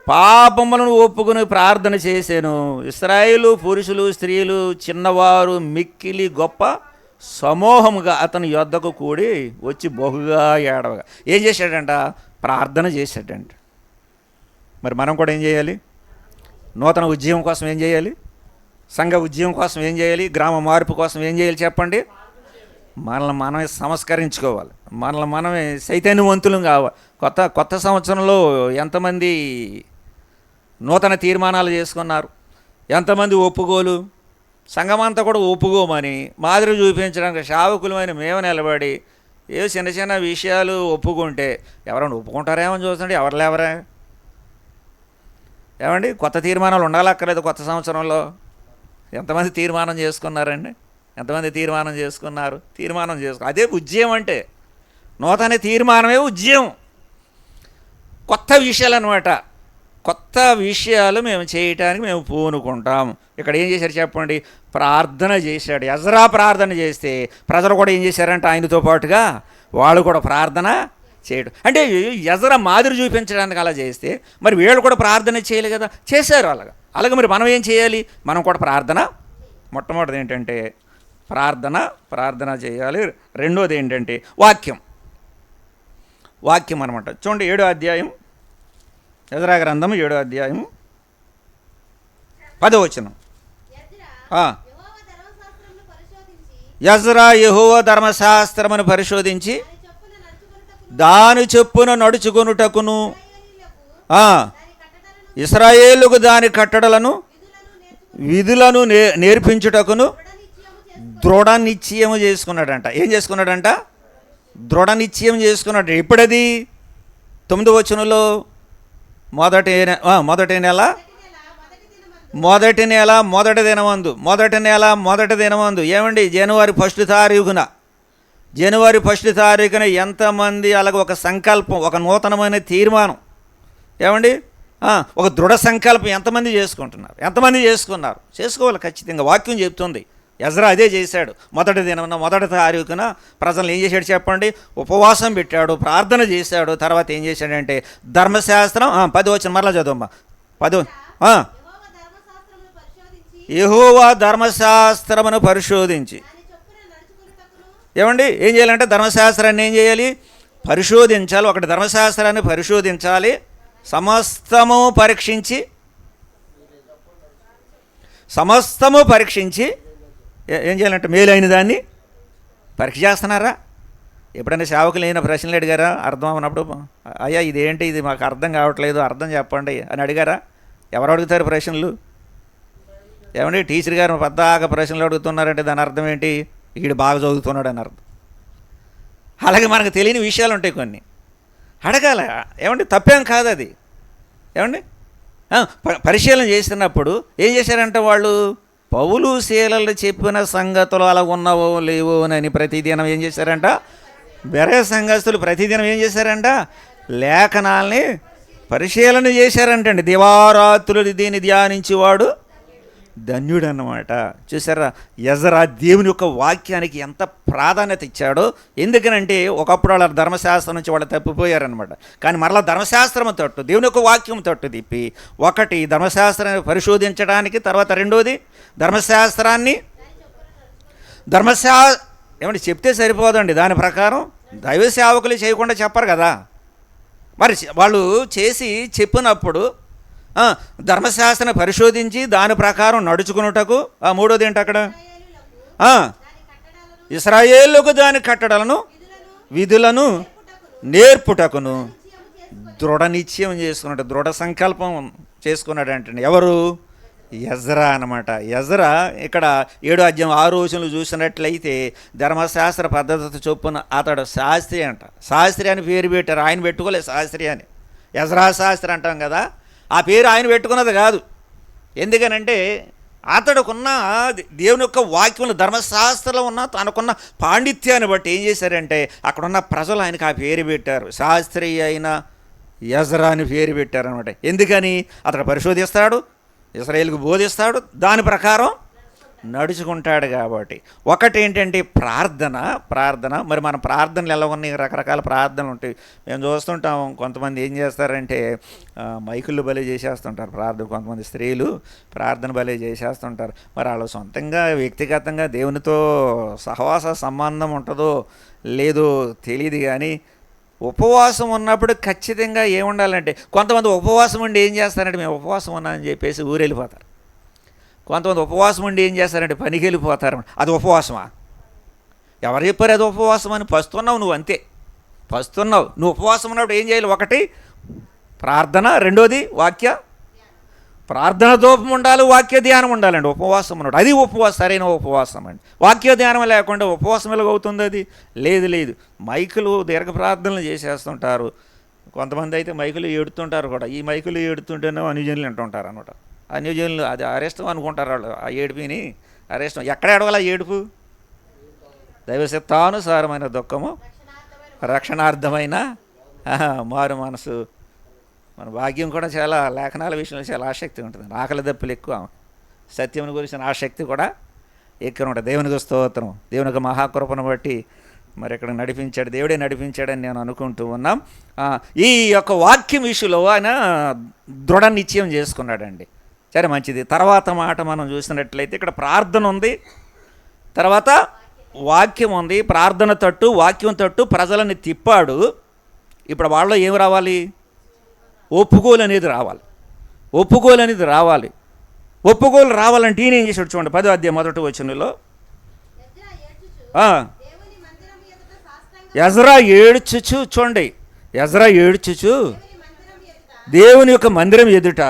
పాపములను ఒప్పుకుని ప్రార్థన చేశాను. ఇశ్రాయేలు పురుషులు, స్త్రీలు, చిన్నవారు మిక్కిలి గొప్ప సమూహముగా అతని యొద్దకు కూడి వచ్చి బహుగా ఏడవగా ఏం చేశాడంట? ప్రార్థన చేశాడంట. మరి మనం కూడా ఏం చేయాలి? నూతన ఉద్యమం కోసం ఏం చేయాలి? సంఘ ఉద్యమం కోసం ఏం చేయాలి? గ్రామ మార్పు కోసం ఏం చేయాలి చెప్పండి? మనల్ని మనమే సంస్కరించుకోవాలి. మనల్ని మనమే చైతన్యవంతులు కావాలి. కొత్త సంవత్సరంలో ఎంతమంది నూతన తీర్మానాలు చేసుకున్నారు? ఎంతమంది ఒప్పుకోలు? సంఘమంతా కూడా ఒప్పుకోమని మాదిరి చూపించడానికి సేవకులమైన మేము నిలబడి ఏ చిన్న చిన్న విషయాలు ఒప్పుకుంటే ఎవరైనా ఒప్పుకుంటారేమని చూస్తుంటే ఎవరు లేవరా? ఏమండి, కొత్త తీర్మానాలు ఉండాలక్కర్లేదు. కొత్త సంవత్సరంలో ఎంతమంది తీర్మానం చేసుకున్నారండి? ఎంతమంది తీర్మానం చేసుకున్నారు? అదే ఉద్యమం అంటే. నూతన తీర్మానమే ఉద్యమం. కొత్త విషయాలు అనమాట. కొత్త విషయాలు మేము చేయటానికి మేము పూనుకుంటాం. ఇక్కడ ఏం చేశారు చెప్పండి? ప్రార్థన చేశాడు. యెజ్రా ప్రార్థన చేస్తే ప్రజలు కూడా ఏం చేశారంటే ఆయనతో పాటుగా వాళ్ళు కూడా ప్రార్థన చేయడం. అంటే యెజ్రా మాదిరి చూపించడానికి అలా చేస్తే మరి వీళ్ళు కూడా ప్రార్థన చేయాలి కదా, చేశారు. అలాగే మరి మనం ఏం చేయాలి? మనం కూడా ప్రార్థన. మొట్టమొదటిది ఏంటంటే ప్రార్థన చేయాలి. రెండోది ఏంటంటే వాక్యం అనమాట. చూడండి 7వ అధ్యాయం, యెజ్రా గ్రంథం 7వ అధ్యాయం 10వ వచనం. యెజ్రా యెహోవా ధర్మశాస్త్రమును పరిశోధించి దాని చొప్పున నడుచుకొనుటకును ఇశ్రాయేలుకు దాని కట్టడలను విధులను నేర్పించుటకును దృఢ నిశ్చయం చేసుకున్నాడంట. ఏం చేసుకున్నాడంట? దృఢ నిశ్చయం చేసుకున్నాడు. ఎప్పుడది? 9వ వచనంలో మొదటి నెల మొదటి దినమందు ఏమండి? జనవరి 1 తారీఖున ఎంతమంది అలాగ ఒక సంకల్పం, ఒక నూతనమైన తీర్మానం, ఏమండి ఒక దృఢ సంకల్పం ఎంతమంది చేసుకున్నారు? చేసుకోవాలి ఖచ్చితంగా. వాక్యం చెప్తుంది. యెజ్రా అదే చేశాడు. మొదటి తారీఖున ప్రజలు ఏం చేశాడు చెప్పండి? ఉపవాసం పెట్టాడు, ప్రార్థన చేశాడు. తర్వాత ఏం చేశాడంటే ధర్మశాస్త్రం 10వ వచనం మరలా చదవమ్మా. యెహోవా ధర్మశాస్త్రమును పరిశోధించి ఏమండి ఏం చేయాలంటే ధర్మశాస్త్రాన్ని ఏం చేయాలి? పరిశోధించాలి. ఒకటి ధర్మశాస్త్రాన్ని పరిశోధించాలి, సమస్తము పరీక్షించి ఏం చేయాలంటే మేలైన దాన్ని పరీక్ష చేస్తున్నారా? ఎప్పుడైనా సేవకులు అయిన ప్రశ్నలు అడిగారా? అర్థం అవునప్పుడు, అయ్యా ఇదేంటి, ఇది మాకు అర్థం కావట్లేదు, అర్థం చెప్పండి అని అడిగారా? ఎవరు అడుగుతారు ప్రశ్నలు? ఏమండి టీచర్ గారు పెద్దగా ప్రశ్నలు అడుగుతున్నారంటే దాని అర్థం ఏంటి? వీడు బాగా చదువుతున్నాడు అని అర్థం. అలాగే మనకు తెలియని విషయాలు ఉంటాయి కొన్ని, అడగాల. ఏమండి తప్పేం కాదు అది. ఏమండి పరిశీలన చేస్తున్నప్పుడు ఏం చేశారంటే వాళ్ళు పౌలు శీలలు చెప్పిన సంగతులు అలా ఉన్నావో లేవో అని ప్రతిదినం ఏం చేశారంట? బెరే సంఘస్థులు ప్రతిదినం ఏం చేశారంట? లేఖనాల్ని పరిశీలన చేశారంటండి. దివారాత్రులు దీన్ని ధ్యానించేవాడు ధన్యుడు అన్నమాట. చూసారా, ఎజ్రా దేవుని యొక్క వాక్యానికి ఎంత ప్రాధాన్యత ఇచ్చాడో. ఎందుకనంటే ఒకప్పుడు వాళ్ళ ధర్మశాస్త్రం నుంచి వాళ్ళు తప్పిపోయారనమాట. కానీ మరలా ధర్మశాస్త్రం తట్టు, దేవుని యొక్క వాక్యం తట్టు తిప్పి, ఒకటి ధర్మశాస్త్రాన్ని పరిశోధించడానికి, తర్వాత రెండోది ధర్మశాస్త్రాన్ని ఏమంటే చెప్తే సరిపోదండి. దాని ప్రకారం దైవ సేవకులు చేయకుండా చెప్పరు కదా. మరి వాళ్ళు చేసి చెప్పినప్పుడు ధర్మశాస్త్రాన్ని పరిశోధించి దాని ప్రకారం నడుచుకున్నటకు, మూడోది ఏంటి అక్కడ? ఇశ్రాయేలుకు దాని కట్టడలను విధులను నేర్పుటకును దృఢ నిశ్చయం చేసుకున్నాడు, దృఢ సంకల్పం చేసుకున్నాడు అంటే ఎవరు? ఎజ్రా అన్నమాట. ఎజ్రా ఇక్కడ 7వ అధ్యాయం 6 వచనంలో చూసినట్లయితే ధర్మశాస్త్ర పద్ధతి చొప్పున అతడు శాస్త్రి అంట. శాస్త్రి అని పేరు పెట్టారు, ఆయన పెట్టుకోలేదు శాస్త్రి అని. ఎజ్రా శాస్త్రి అంటాం కదా, ఆ పేరు ఆయన పెట్టుకున్నది కాదు. ఎందుకనంటే అతడుకున్న దేవుని యొక్క వాక్యంలో ధర్మశాస్త్రంలో ఉన్న తనకున్న పాండిత్యాన్ని బట్టి ఏం చేశారంటే అక్కడున్న ప్రజలు ఆయనకు ఆ పేరు పెట్టారు, శాస్త్రి అయిన ఎజ్రా అని పేరు పెట్టారనమాట. ఎందుకని? అతడు పరిశోధిస్తాడు, ఇశ్రాయేలుకు బోధిస్తాడు, దాని ప్రకారం నడుచుకుంటాడు కాబట్టి. ఒకటి ఏంటంటే ప్రార్థన. మరి మన ప్రార్థనలు ఎలా ఉన్నాయి? రకరకాల ప్రార్థనలు ఉంటాయి. మేము చూస్తుంటాం, కొంతమంది ఏం చేస్తారంటే మైకులు బలి చేసేస్తుంటారు ప్రార్థన. కొంతమంది స్త్రీలు ప్రార్థన బలి చేసేస్తుంటారు. మరి వాళ్ళు సొంతంగా వ్యక్తిగతంగా దేవునితో సహవాస సంబంధం ఉంటుందో లేదో తెలియదు. కానీ ఉపవాసం ఉన్నప్పుడు ఖచ్చితంగా ఏముండాలంటే, కొంతమంది ఉపవాసం ఉండి ఏం చేస్తారంటే మేము ఉపవాసం ఉన్నామని చెప్పేసి ఊరెళ్ళిపోతారు. కొంతమంది ఉపవాసం ఉండి ఏం చేస్తారంటే పనికి వెళ్ళిపోతారు. అది ఉపవాసమా? ఎవరు చెప్పారు అది ఉపవాసం అని? పస్తున్నావు నువ్వు, అంతే పస్తున్నావు నువ్వు. ఉపవాసం ఉన్నప్పుడు ఏం చేయాలి? ఒకటి ప్రార్థన, రెండోది ప్రార్థన దూపం ఉండాలి, వాక్య ధ్యానం ఉండాలండి. ఉపవాసం ఉన్నాడు, అది ఉపవాసం, సరైన ఉపవాసం అండి. వాక్య ధ్యానం లేకుండా ఉపవాసం ఎలాగవుతుంది? అది లేదు. మైకులు దీర్ఘ ప్రార్థనలు చేసేస్తుంటారు. కొంతమంది అయితే మైకులు ఏడుతుంటారు కూడా. ఈ మైకులు ఏడుతుంటేనే అన్యజనులు అంటుంటారు అనమాట. అన్యజనులు అది అరెస్టం అనుకుంటారు వాళ్ళు. ఆ ఏడుపుని అరెస్టం. ఎక్కడ ఏడవాల ఏడుపు? దైవశక్తానుసారమైన దుఃఖము, రక్షణార్థమైన మారు మనసు. మన భాగ్యం కూడా చాలా లేఖనాల విషయంలో చాలా ఆసక్తి ఉంటుంది. ఆకలి దప్పులు ఎక్కువ, సత్యముని గురించిన ఆసక్తి కూడా ఎక్కువ ఉంటుంది. దేవునికి స్తోత్రం. దేవుని యొక్క మహాకృపను బట్టి మరి ఇక్కడ నడిపించాడు, దేవుడే నడిపించాడని నేను అనుకుంటూ ఉన్నాం. ఈ యొక్క వాక్యం విషయంలో ఆయన దృఢ నిశ్చయం చేసుకున్నాడండి. సరే, మంచిది. తర్వాత మాట మనం చూసినట్లయితే ఇక్కడ ప్రార్థన ఉంది, తర్వాత వాక్యం ఉంది. ప్రార్థన తట్టు వాక్యం తట్టు ప్రజలని తిప్పాడు. ఇప్పుడు వాళ్ళలో ఏం రావాలి? ఒప్పుకోలు అనేది రావాలి. ఒప్పుకోలు రావాలంటే ఈయన ఏం చేశాడు చూడండి, 10వ అధ్యాయం 1వ వచనంలో ఎజ్రా ఏడ్చుచు, చూడండి, ఎజ్రా ఏడ్చుచు దేవుని యొక్క మందిరం ఎదుట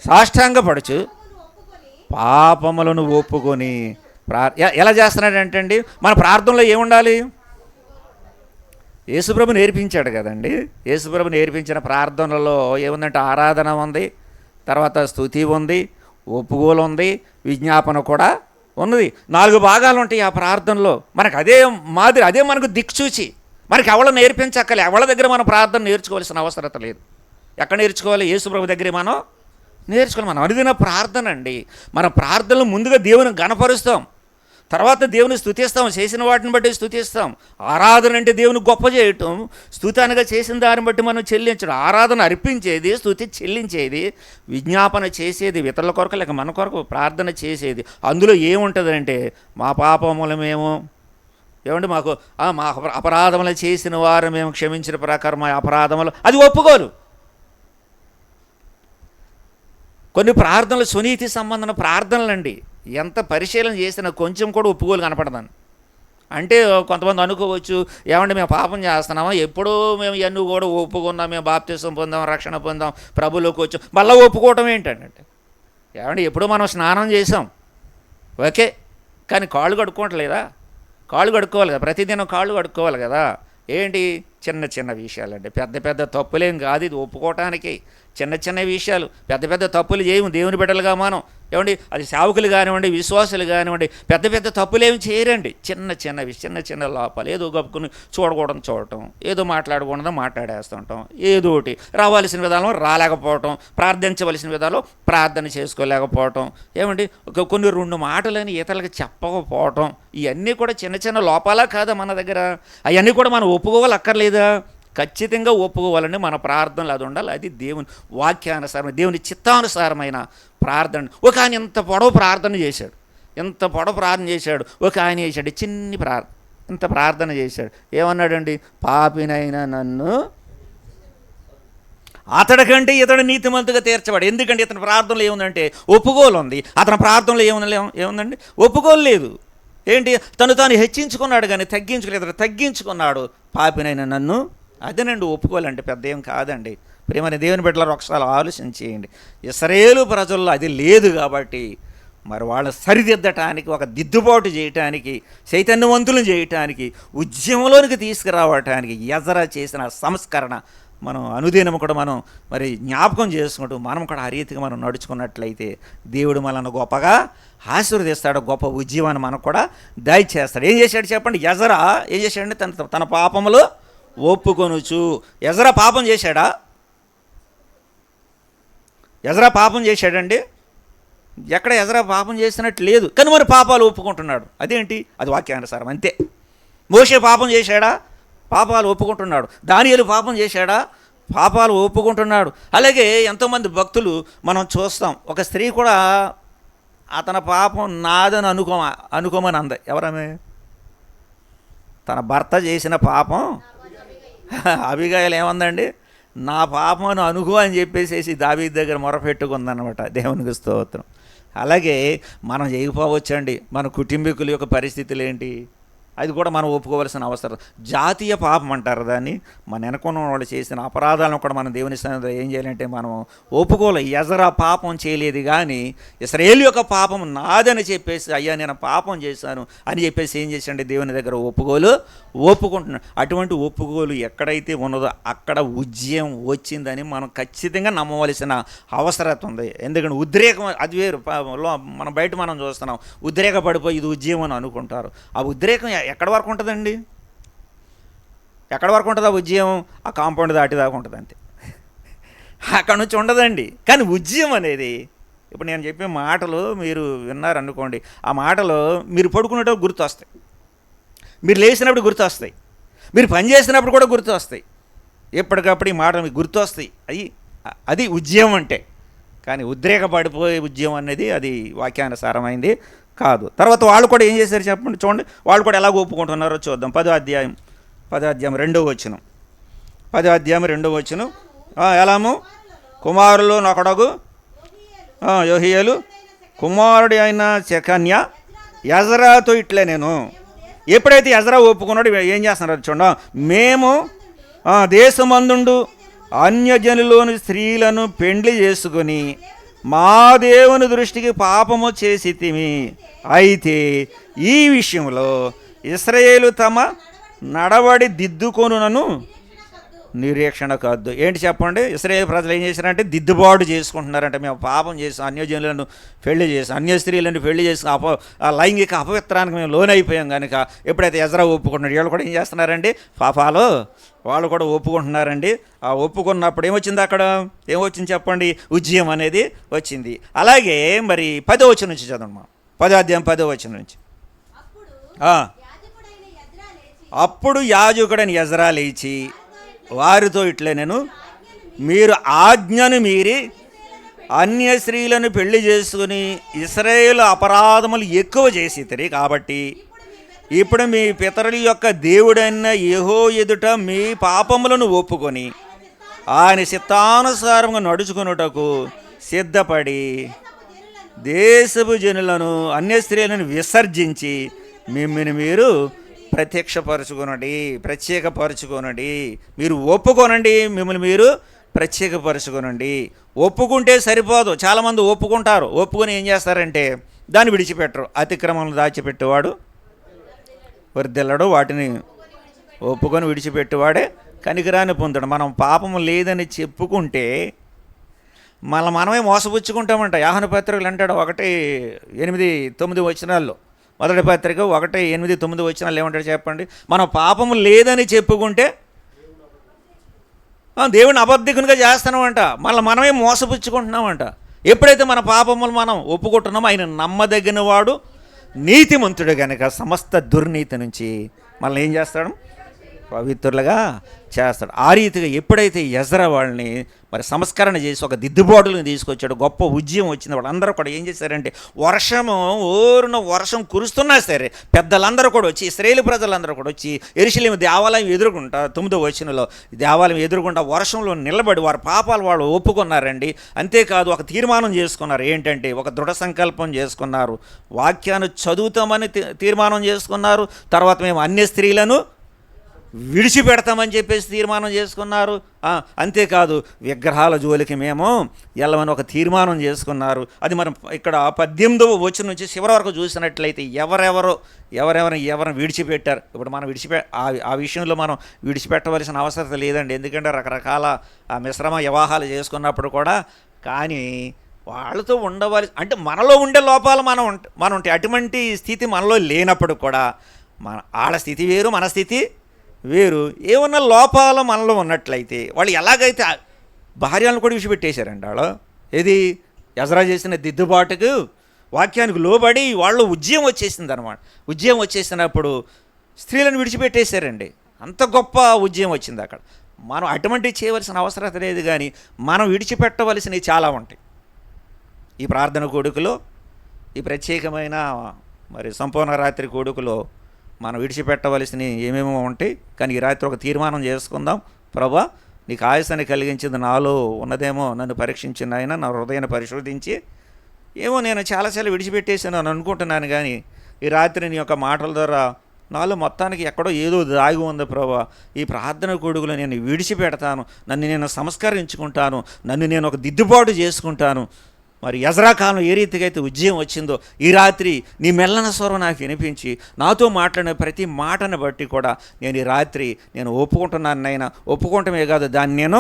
సాష్టాంగపడుచు పాపములను ఒప్పుకొని ఎలా చేస్తున్నాడంటే అండి, మన ప్రార్థనలో ఏముండాలి? యేసుప్రభు నేర్పించాడు కదండి. యేసుప్రభు నేర్పించిన ప్రార్థనలో ఏముందంటే ఆరాధన ఉంది, తర్వాత స్తుతి ఉంది, ఒప్పుకోలు ఉంది, విజ్ఞాపన కూడా ఉన్నది. 4 భాగాలు ఉంటాయి ఆ ప్రార్థనలో. మనకు అదే మాదిరి, అదే మనకు దిక్సూచి. మనకి ఎవరు నేర్పించక్కలే, ఎవరి దగ్గర మనం ప్రార్థన నేర్చుకోవాల్సిన అవసరత లేదు. ఎక్కడ నేర్చుకోవాలి? యేసుప్రభు దగ్గరే మనం నేర్చుకోవాలి. మనం అనుదిన ప్రార్థన అండి. మన ప్రార్థనలు ముందుగా దేవుని గణపరుస్తాం, తర్వాత దేవుని స్తుతిస్తాం, చేసిన వాటిని బట్టి స్తుతిస్తాం. ఆరాధన అంటే దేవుని గొప్ప చేయటం, స్తుతి అనగా చేసిన దాన్ని బట్టి మనం చెల్లించడం. ఆరాధన అర్పించేది, స్తుతి చెల్లించేది, విజ్ఞాపన చేసేది ఇతరుల కొరకు లేక మన కొరకు ప్రార్థన చేసేది. అందులో ఏముంటుందంటే మా పాపములు మేము ఏమండి మాకు మా అపరాధములు చేసిన వారు మేము క్షమించిన ప్రకారం మా అపరాధములు, అది ఒప్పుకోలు. కొన్ని ప్రార్థనలు సునీతి సంబంధమైన ప్రార్థనలండి, ఎంత పరిశీలన చేసినా కొంచెం కూడా ఒప్పుకోలు కనపడదాన్ని. అంటే కొంతమంది అనుకోవచ్చు, ఏమంటే మేము పాపం చేస్తున్నామా, ఎప్పుడూ మేము ఇవన్నీ కూడా ఒప్పుకున్నాం, మేము బాప్తిసం పొందాం, రక్షణ పొందాం, ప్రభులోకి వచ్చాం, మళ్ళీ ఒప్పుకోవటం ఏంటంటే, ఏమంటే ఎప్పుడూ మనం స్నానం చేసాం ఓకే, కానీ కాళ్ళు కడుక్కోవట్లేదా? కాళ్ళు కడుక్కోవాలి కదా, ప్రతిదినం కాళ్ళు కడుక్కోవాలి కదా. ఏంటి చిన్న చిన్న విషయాలండి, పెద్ద పెద్ద తప్పులేం కాదు ఇది ఒప్పుకోవటానికి. చిన్న చిన్న విషయాలు, పెద్ద పెద్ద తప్పులు చేయము దేవుని బిడ్డలుగా మనం. ఏమండి అది సేవకులు కానివ్వండి, విశ్వాసులు కానివ్వండి, పెద్ద పెద్ద తప్పులేమి చేయరండి. చిన్న చిన్నవి, చిన్న చిన్న లోపాలు, ఏదో గప్పుకుని చూడటం, ఏదో మాట్లాడకూడదు మాట్లాడేస్తుంటాం, ఏదోటి రావాల్సిన విధానం రాలేకపోవటం, ప్రార్థించవలసిన విధానం ప్రార్థన చేసుకోలేకపోవటం, ఏమండి కొన్ని రెండు మాటలని ఇతరులకు చెప్పకపోవటం, ఇవన్నీ కూడా చిన్న చిన్న లోపాలా కాదా మన దగ్గర? అవన్నీ కూడా మనం ఒప్పుకోవాలి అక్కర్లేదా? ఖచ్చితంగా ఒప్పుకోవాలండి. మన ప్రార్థనలు అది ఉండాలి, అది దేవుని వాక్యానుసారమైన, దేవుని చిత్తానుసారమైన ప్రార్థన. ఒక ఆయన ఇంత పొడవు ప్రార్థన చేశాడు, ఒక ఆయన చేశాడు చిన్ని ఇంత ప్రార్థన చేశాడు. ఏమన్నాడండి? పాపినైనా నన్ను అతడికంటే ఇతడు నీతిమంతుగా తీర్చబడు. ఎందుకంటే ఇతని ప్రార్థనలో ఏముందంటే ఒప్పుకోలు ఉంది, అతని ప్రార్థనలో ఏముందండి? ఒప్పుకోలు లేదు. ఏంటి? తాను హెచ్చించుకున్నాడు కానీ తగ్గించుకోలేదు, తగ్గించుకున్నాడు. పాపినైనా నన్ను, అదేనండి ఒప్పుకోవాలంటే, పెద్ద ఏం కాదండి. ప్రేమని దేవుని బిడ్డలారా ఒకసారి ఆలోచించేయండి. ఇశ్రాయేలు ప్రజల్లో అది లేదు కాబట్టి మరి వాళ్ళు సరిదిద్దటానికి, ఒక దిద్దుబాటు చేయటానికి, చైతన్యవంతులను చేయటానికి, ఉద్యమంలోనికి తీసుకురావటానికి ఎజ్రా చేసిన సంస్కరణ మనం అనుదినం కూడా మనం మరి జ్ఞాపకం చేసుకుంటూ మనం కూడా ఆ రీతిగా మనం నడుచుకున్నట్లయితే దేవుడు మనల్ని గొప్పగా ఆశీర్వదిస్తాడు, గొప్ప ఉద్యమాన్ని మనకు కూడా దయచేస్తాడు. ఏం చేశాడు చెప్పండి? ఎజ్రా ఏం చేశాడండి? తన పాపములు ఒప్పుకొనుచు. ఎజ్రా పాపం చేశాడా? ఎజ్రా పాపం చేశాడండి? ఎక్కడ ఎజ్రా పాపం చేసినట్టు లేదు, కానీ మరి పాపాలు ఒప్పుకుంటున్నాడు. అదేంటి? అది వాక్యానుసారం అంతే. మోషే పాపం చేశాడా? పాపాలు ఒప్పుకుంటున్నాడు. దానియేలు పాపం చేశాడా? పాపాలు ఒప్పుకుంటున్నాడు. అలాగే ఎంతోమంది భక్తులు మనం చూస్తాం. ఒక స్త్రీ కూడా అతని పాపం నాదని అనుకోమని అంది. ఎవరమే? తన భర్త చేసిన పాపం అబిగయలు ఏమందండి? నా పాపం అనుకో అని చెప్పేసి దావీదు దగ్గర మొరపెట్టుకుందనమాట. దేవునికి స్తోత్రం. అలాగే మనం చేయకపోవచ్చండి. మన కుటుంబీకుల యొక్క పరిస్థితులు ఏంటి, అది కూడా మనం ఒప్పుకోవాల్సిన అవసరం. జాతీయ పాపం అంటారు దాన్ని. మన వెనకున్న వాళ్ళు చేసిన అపరాధాలను కూడా మనం దేవుని సన్నిధిలో ఏం చేయాలంటే మనం ఒప్పుకోవాలి. ఎజ్రా పాపం చేయలేదు కానీ ఇశ్రాయేలు యొక్క పాపం నాదని చెప్పేసి, అయ్యా నేను పాపం చేశాను అని చెప్పేసి ఏం చేశాడంటే దేవుని దగ్గర ఒప్పుకుంటున్నాడు. అటువంటి ఒప్పుకోలు ఎక్కడైతే ఉన్నదో అక్కడ ఉద్యమం వచ్చిందని మనం ఖచ్చితంగా నమ్మవలసిన అవసరం ఉంది. ఎందుకంటే ఉద్రేకం అది వేరు. మన బయట మనం చూస్తున్నాం, ఉద్రేక పడిపోయి ఇది ఉద్యమం అని అనుకుంటారు. ఆ ఉద్రేకం ఎక్కడి వరకు ఉంటుందండి? ఎక్కడి వరకు ఉంటుంది ఆ ఉద్యమం? ఆ కాంపౌండ్ దాటిదాకా ఉంటుంది అంతే, అక్కడ నుంచి ఉండదండి. కానీ ఉద్యమం అనేది, ఇప్పుడు నేను చెప్పే మాటలు మీరు విన్నారనుకోండి, ఆ మాటలు మీరు పడుకునేటప్పుడు గుర్తొస్తాయి, మీరు లేచినప్పుడు గుర్తొస్తాయి, మీరు పని చేసినప్పుడు కూడా గుర్తొస్తాయి. ఎప్పటికప్పుడు ఈ మాటలు మీకు గుర్తొస్తాయి. అది ఉద్యమం అంటే. కానీ ఉద్రేకపడిపోయే ఉద్యమం అనేది అది వాక్యానుసారమైంది కాదు. తర్వాత వాళ్ళు కూడా ఏం చేశారు చెప్పండి, చూడండి వాళ్ళు కూడా ఎలా ఒప్పుకుంటున్నారో చూద్దాం. 10వ అధ్యాయం 2వ వచనం. 10వ అధ్యాయం 2వ వచనం. ఎలాము కుమారులు నొకడగు యోహియేలు కుమారుడి అయిన శకన్య ఎజ్రాతో ఇట్లే నేను. ఎప్పుడైతే ఎజ్రా ఒప్పుకున్నాడు ఏం చేస్తున్నారు చూడండి, మేము దేశమందుండు అన్యజనులోని స్త్రీలను పెండ్లి చేసుకొని మా దేవుని దృష్టికి పాపము చేసితిమి. అయితే ఈ విషయంలో ఇశ్రాయేలు తమ నడవడి దిద్దుకొనునను నిరీక్షణ కాదు. ఏంటి చెప్పండి? ఇశ్రాయేలు ప్రజలు ఏం చేశారంటే దిద్దుబాటు చేసుకుంటున్నారంటే, మేము పాపం చేసాం, అన్యజనులను పెళ్లి చేసాం, అన్య స్త్రీలను పెళ్లి చేసాం, లైంగిక అపవిత్రానికి మేము లోనైపోయాం కనుక ఎప్పుడైతే ఎజ్రా ఒప్పుకుంటున్నాడు, వీళ్ళు కూడా ఏం చేస్తున్నారండి? పాపాలు వాళ్ళు కూడా ఒప్పుకుంటున్నారండి. ఆ ఒప్పుకున్నప్పుడు ఏమొచ్చింది? అక్కడ ఏమొచ్చింది చెప్పండి? ఉద్యమం అనేది వచ్చింది. అలాగే మరి 10వ వచనం నుంచి చదవండి. 10వ అధ్యాయం 10వ వచనం నుంచి. అప్పుడు యాజకుడైన ఎజ్రా లేచి వారితో ఇట్లే నేను, మీరు ఆజ్ఞను మీరి అన్య స్త్రీలను పెళ్లి చేసుకుని ఇశ్రాయేలు అపరాధములు ఎక్కువ చేసితిరి కాబట్టి ఇప్పుడు మీ పితరుల యొక్క దేవుడైన యెహో ఎదుట మీ పాపములను ఒప్పుకొని ఆయన చిత్తానుసారంగా నడుచుకొనుటకు సిద్ధపడి దేశపు జనులను అన్య స్త్రీలను విసర్జించి మిమ్మల్ని మీరు ప్రత్యేకపరచుకొనండి. మీరు ఒప్పుకొనండి, మిమ్మల్ని మీరు ప్రత్యేకపరచుకొనండి. ఒప్పుకుంటే సరిపోదు. చాలామంది ఒప్పుకుంటారు, ఒప్పుకొని ఏం చేస్తారంటే దాన్ని విడిచిపెట్టరు. అతిక్రమంలో దాచిపెట్టేవాడు వర్ధిల్లడు, వాటిని ఒప్పుకొని విడిచిపెట్టేవాడే కనికరాన్ని పొందడు. మనం పాపము లేదని చెప్పుకుంటే మనమే మోసపుచ్చుకుంటామంట. యోహాను పత్రికలు అంటాడు 1:8-9 వచనాల్లో, మొదటి పత్రిక 1:8-9 వచనాలు ఏమంటాడు చెప్పండి. మనం పాపము లేదని చెప్పుకుంటే దేవుని అబద్ధికునిగా చేస్తున్నామంట. మనమే మోసపుచ్చుకుంటున్నామంట. ఎప్పుడైతే మన పాపములు మనం ఒప్పుకుంటున్నామో ఆయన నమ్మదగిన వాడు, నీతిమంతుడు కనుక సమస్త దుర్నీతి నుంచి మనల్ని ఏం చేస్తాడు? పవిత్రులుగా చేస్తాడు. ఆ రీతిగా ఎప్పుడైతే ఎజ్రా వాళ్ళని మరి సంస్కరణ చేసి ఒక దిద్దుబాటులను తీసుకొచ్చాడు, గొప్ప ఉద్యమం వచ్చింది. వాళ్ళందరూ కూడా ఏం చేశారంటే వర్షం కురుస్తున్నా సరే పెద్దలందరూ కూడా వచ్చి, ఇశ్రాయేలు ప్రజలందరూ కూడా వచ్చి యెరూషలేము దేవాలయం ఎదురుగుంటా 9వ వచనంలో దేవాలయం ఎదురుగుంటా వర్షంలో నిలబడి వారి పాపాలు వాళ్ళు ఒప్పుకున్నారండి. అంతేకాదు ఒక తీర్మానం చేసుకున్నారు. ఏంటంటే ఒక దృఢ సంకల్పం చేసుకున్నారు. వాక్యాన్ని చదువుతామని తీర్మానం చేసుకున్నారు. తర్వాత మేము అన్య స్త్రీలను విడిచిపెడతామని చెప్పేసి తీర్మానం చేసుకున్నారు. అంతేకాదు విగ్రహాల జోలికి మేము వెళ్ళమని ఒక తీర్మానం చేసుకున్నారు. అది మనం ఇక్కడ 18వ వచనం నుంచి చివరి వరకు చూసినట్లయితే ఎవరిని విడిచిపెట్టారు. ఇప్పుడు మనం ఆ విషయంలో మనం విడిచిపెట్టవలసిన అవసరం లేదండి. ఎందుకంటే రకరకాల మిశ్రమ వివాహాలు చేసుకున్నప్పుడు కూడా. కానీ వాళ్ళతో ఉండవలసి అంటే మనలో ఉండే లోపాలు మనం ఉంటే అటువంటి స్థితి మనలో లేనప్పుడు కూడా వాళ్ళ స్థితి వేరు, మన స్థితి వేరు. ఏమన్నా లోపాలు మనలో ఉన్నట్లయితే వాళ్ళు ఎలాగైతే భార్యలను కూడా విడిచిపెట్టేశారండి. వాళ్ళు ఏది ఎజ్రా చేసిన దిద్దుబాటుకు వాక్యానికి లోబడి వాళ్ళు ఉద్యమం వచ్చేసింది అనమాట. ఉద్యమం వచ్చేసినప్పుడు స్త్రీలను విడిచిపెట్టేశారండి. అంత గొప్ప ఉద్యమం వచ్చింది అక్కడ. మనం అటువంటివి చేయవలసిన అవసరం లేదు, కానీ మనం విడిచిపెట్టవలసినవి చాలా ఉంటాయి. ఈ ప్రార్థన కొడుకులో, ఈ ప్రత్యేకమైన మరి సంపూర్ణ రాత్రి కొడుకులో మనం విడిచిపెట్టవలసినవి ఏమేమో ఉంటాయి. కానీ ఈ రాత్రి ఒక తీర్మానం చేసుకుందాం. ప్రభువా, నీకు ఆయాసాన్ని కలిగించింది నాలో ఉన్నదేమో నన్ను పరీక్షించిన ఆయన, నా హృదయాన్ని పరిశోధించి ఏమో నేను చాలాసార్లు విడిచిపెట్టేసాను అని అనుకుంటున్నాను. కానీ ఈ రాత్రి నీ యొక్క మాటల ద్వారా నాలో మొత్తానికి ఎక్కడో ఏదో దాగి ఉంది ప్రభువా. ఈ ప్రార్థన కొడుకులో నేను విడిచిపెడతాను, నన్ను నేను సంస్కరించుకుంటాను, నన్ను నేను ఒక దిద్దుబాటు చేసుకుంటాను. మరి ఎజ్రా కాలం ఏ రీతిగా అయితే ఉద్యమం వచ్చిందో ఈ రాత్రి నీ మెల్లన స్వరం నాకు వినిపించి నాతో మాట్లాడిన ప్రతి మాటను బట్టి కూడా నేను ఈ రాత్రి నేను ఒప్పుకుంటున్నాను నైనా. ఒప్పుకుంటమే కాదు, దాన్ని నేను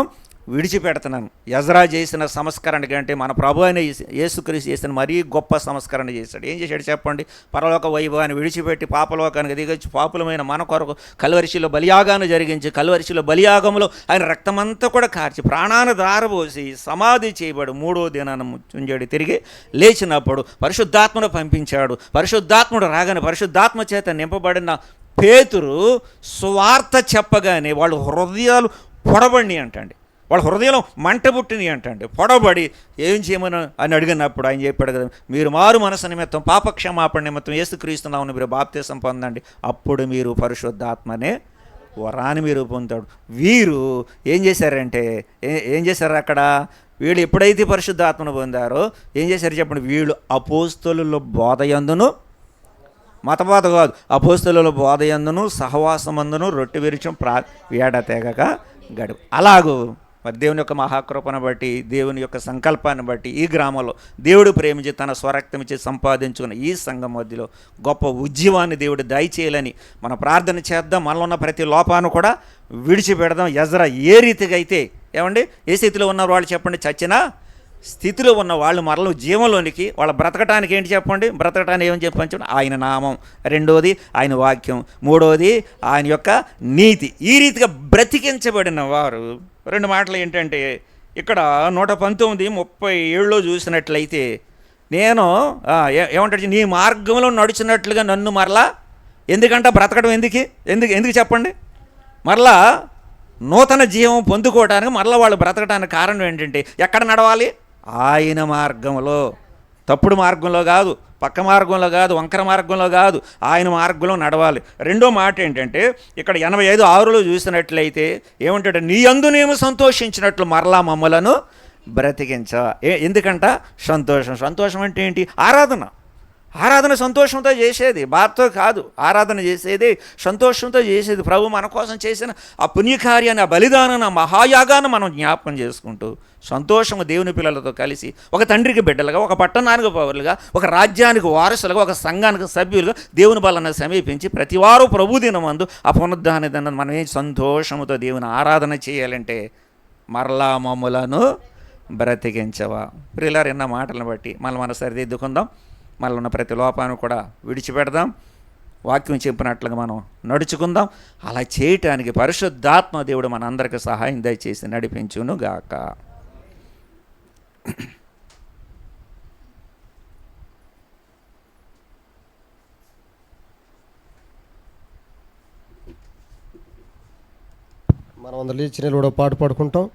విడిచిపెడుతున్నాను. ఎజ్రా చేసిన సంస్కరణ కంటే మన ప్రభు అయిన యేసుక్రీస్తు చేసిన మరీ గొప్ప సంస్కరణ చేశాడు. ఏం చేశాడు చెప్పండి? పరలోక వైభవాన్ని విడిచిపెట్టి పాపలోకానికి దిగొచ్చి పాపులమైన మన కొరకు కల్వరిశిలో బలియాగాను జరిగించి, కల్వరిశిలో బలియాగంలో ఆయన రక్తమంతా కూడా కార్చి ప్రాణాన్ని దారబోసి సమాధి చేయబడి 3వ దినాన ముంజడి తిరిగి లేచినప్పుడు పరిశుద్ధాత్మను పంపించాడు. పరిశుద్ధాత్ముడు రాగానే పరిశుద్ధాత్మ చేత నింపబడిన పేతురు సువార్త చెప్పగానే వాళ్ళు హృదయాలు పొడబడిని అంటండి. వాళ్ళ హృదయంలో మంట పుట్టిని అంటండి. పొడబడి ఏం చేయమని అని అడిగినప్పుడు ఆయన చెప్పాడు కదా, మీరు మారు మనసు నిమిత్తం పాపక్షమాపణ నిమిత్తం యేసుక్రీస్తు నామమున మీరు బాప్తిసం పొందండి, అప్పుడు మీరు పరిశుద్ధాత్మనే వరాన్ని మీరు పొందుతాడు. వీరు ఏం చేశారంటే ఏం చేశారు అక్కడ? వీళ్ళు ఎప్పుడైతే పరిశుద్ధాత్మను పొందారో ఏం చేశారు చెప్పండి? వీళ్ళు అపోస్తలుల బోధయందును, మతబోధ కాదు, అపోస్తలుల బోధయందును సహవాసమందును రొట్టె విరుచం వేడతెగక గడుపు. అలాగూ మరి దేవుని యొక్క మహాకృపను బట్టి, దేవుని యొక్క సంకల్పాన్ని బట్టి ఈ గ్రామంలో దేవుడు ప్రేమించి తన స్వరక్తమిచ్చి సంపాదించుకున్న ఈ సంఘం మధ్యలో గొప్ప ఉద్యమాన్ని దేవుడు దయచేయాలని మనం ప్రార్థన చేద్దాం. మనలో ఉన్న ప్రతి లోపాన్ని కూడా విడిచిపెడదాం. ఎజ్రా ఏ రీతిగా అయితే ఏమండి ఏ స్థితిలో ఉన్నారు వాళ్ళు చెప్పండి? చచ్చిన స్థితిలో ఉన్న వాళ్ళు మరల జీవంలోనికి వాళ్ళ బ్రతకటానికి ఏంటి చెప్పండి? బ్రతకటానికి ఏమని చెప్పండి? ఆయన నామం, రెండోది ఆయన వాక్యం, మూడోది ఆయన యొక్క నీతి. ఈ రీతిగా బ్రతికించబడిన వారు. రెండు మాటలు ఏంటంటే ఇక్కడ 119:37 చూసినట్లయితే నేను ఏమంటాడు? నీ మార్గంలో నడుచున్నట్లుగా నన్ను మరలా ఎందుకంటే బ్రతకడం ఎందుకు చెప్పండి? మరలా నూతన జీవం పొందుకోవడానికి మరలా వాళ్ళు బ్రతకడానికి కారణం ఏంటంటే ఎక్కడ నడవాలి? ఆయన మార్గంలో, తప్పుడు మార్గంలో కాదు, పక్క మార్గంలో కాదు, వంకర మార్గంలో కాదు, ఆయన మార్గంలో నడవాలి. రెండో మాట ఏంటంటే ఇక్కడ 85:6లో చూసినట్లయితే ఏమంటాడు, నీ యందు నేను సంతోషించినట్లు మరలా మమ్మలను బ్రతికించ. ఎందుకంట సంతోషం. సంతోషం అంటే ఏంటి? ఆరాధన సంతోషంతో చేసేది, బాధతో కాదు. ఆరాధన చేసేది సంతోషంతో చేసేది. ప్రభు మన కోసం చేసిన ఆ పుణ్యకార్యాన్ని, ఆ బలిదానాన్ని, ఆ మహాయాగాన్ని మనం జ్ఞాపకం చేసుకుంటూ సంతోషము దేవుని పిల్లలతో కలిసి ఒక తండ్రికి బిడ్డలుగా, ఒక పట్టణానికి పౌరులుగా, ఒక రాజ్యానికి వారసులుగా, ఒక సంఘానికి సభ్యులుగా దేవుని బలను సమీపించి ప్రతివారు ప్రభు దినమందు ఆ పునరుద్ధాన దినం మనం సంతోషముతో దేవుని ఆరాధన చేయాలంటే మరలా మమ్ములను బ్రతికించవా. ప్రియులారా, ఎన్న మాటలను బట్టి మనం సరిదిద్దుకుందాం. మనలో ఉన్న ప్రతి లోపాన్ని కూడా విడిచిపెడదాం. వాక్యం చెప్పినట్లుగా మనం నడుచుకుందాం. అలా చేయటానికి పరిశుద్ధాత్మ దేవుడు మనందరికీ సహాయం దయచేసి నడిపించును గాక.
మనం అందరూ లేచి నిలబడి పాట పాడుకుంటాం.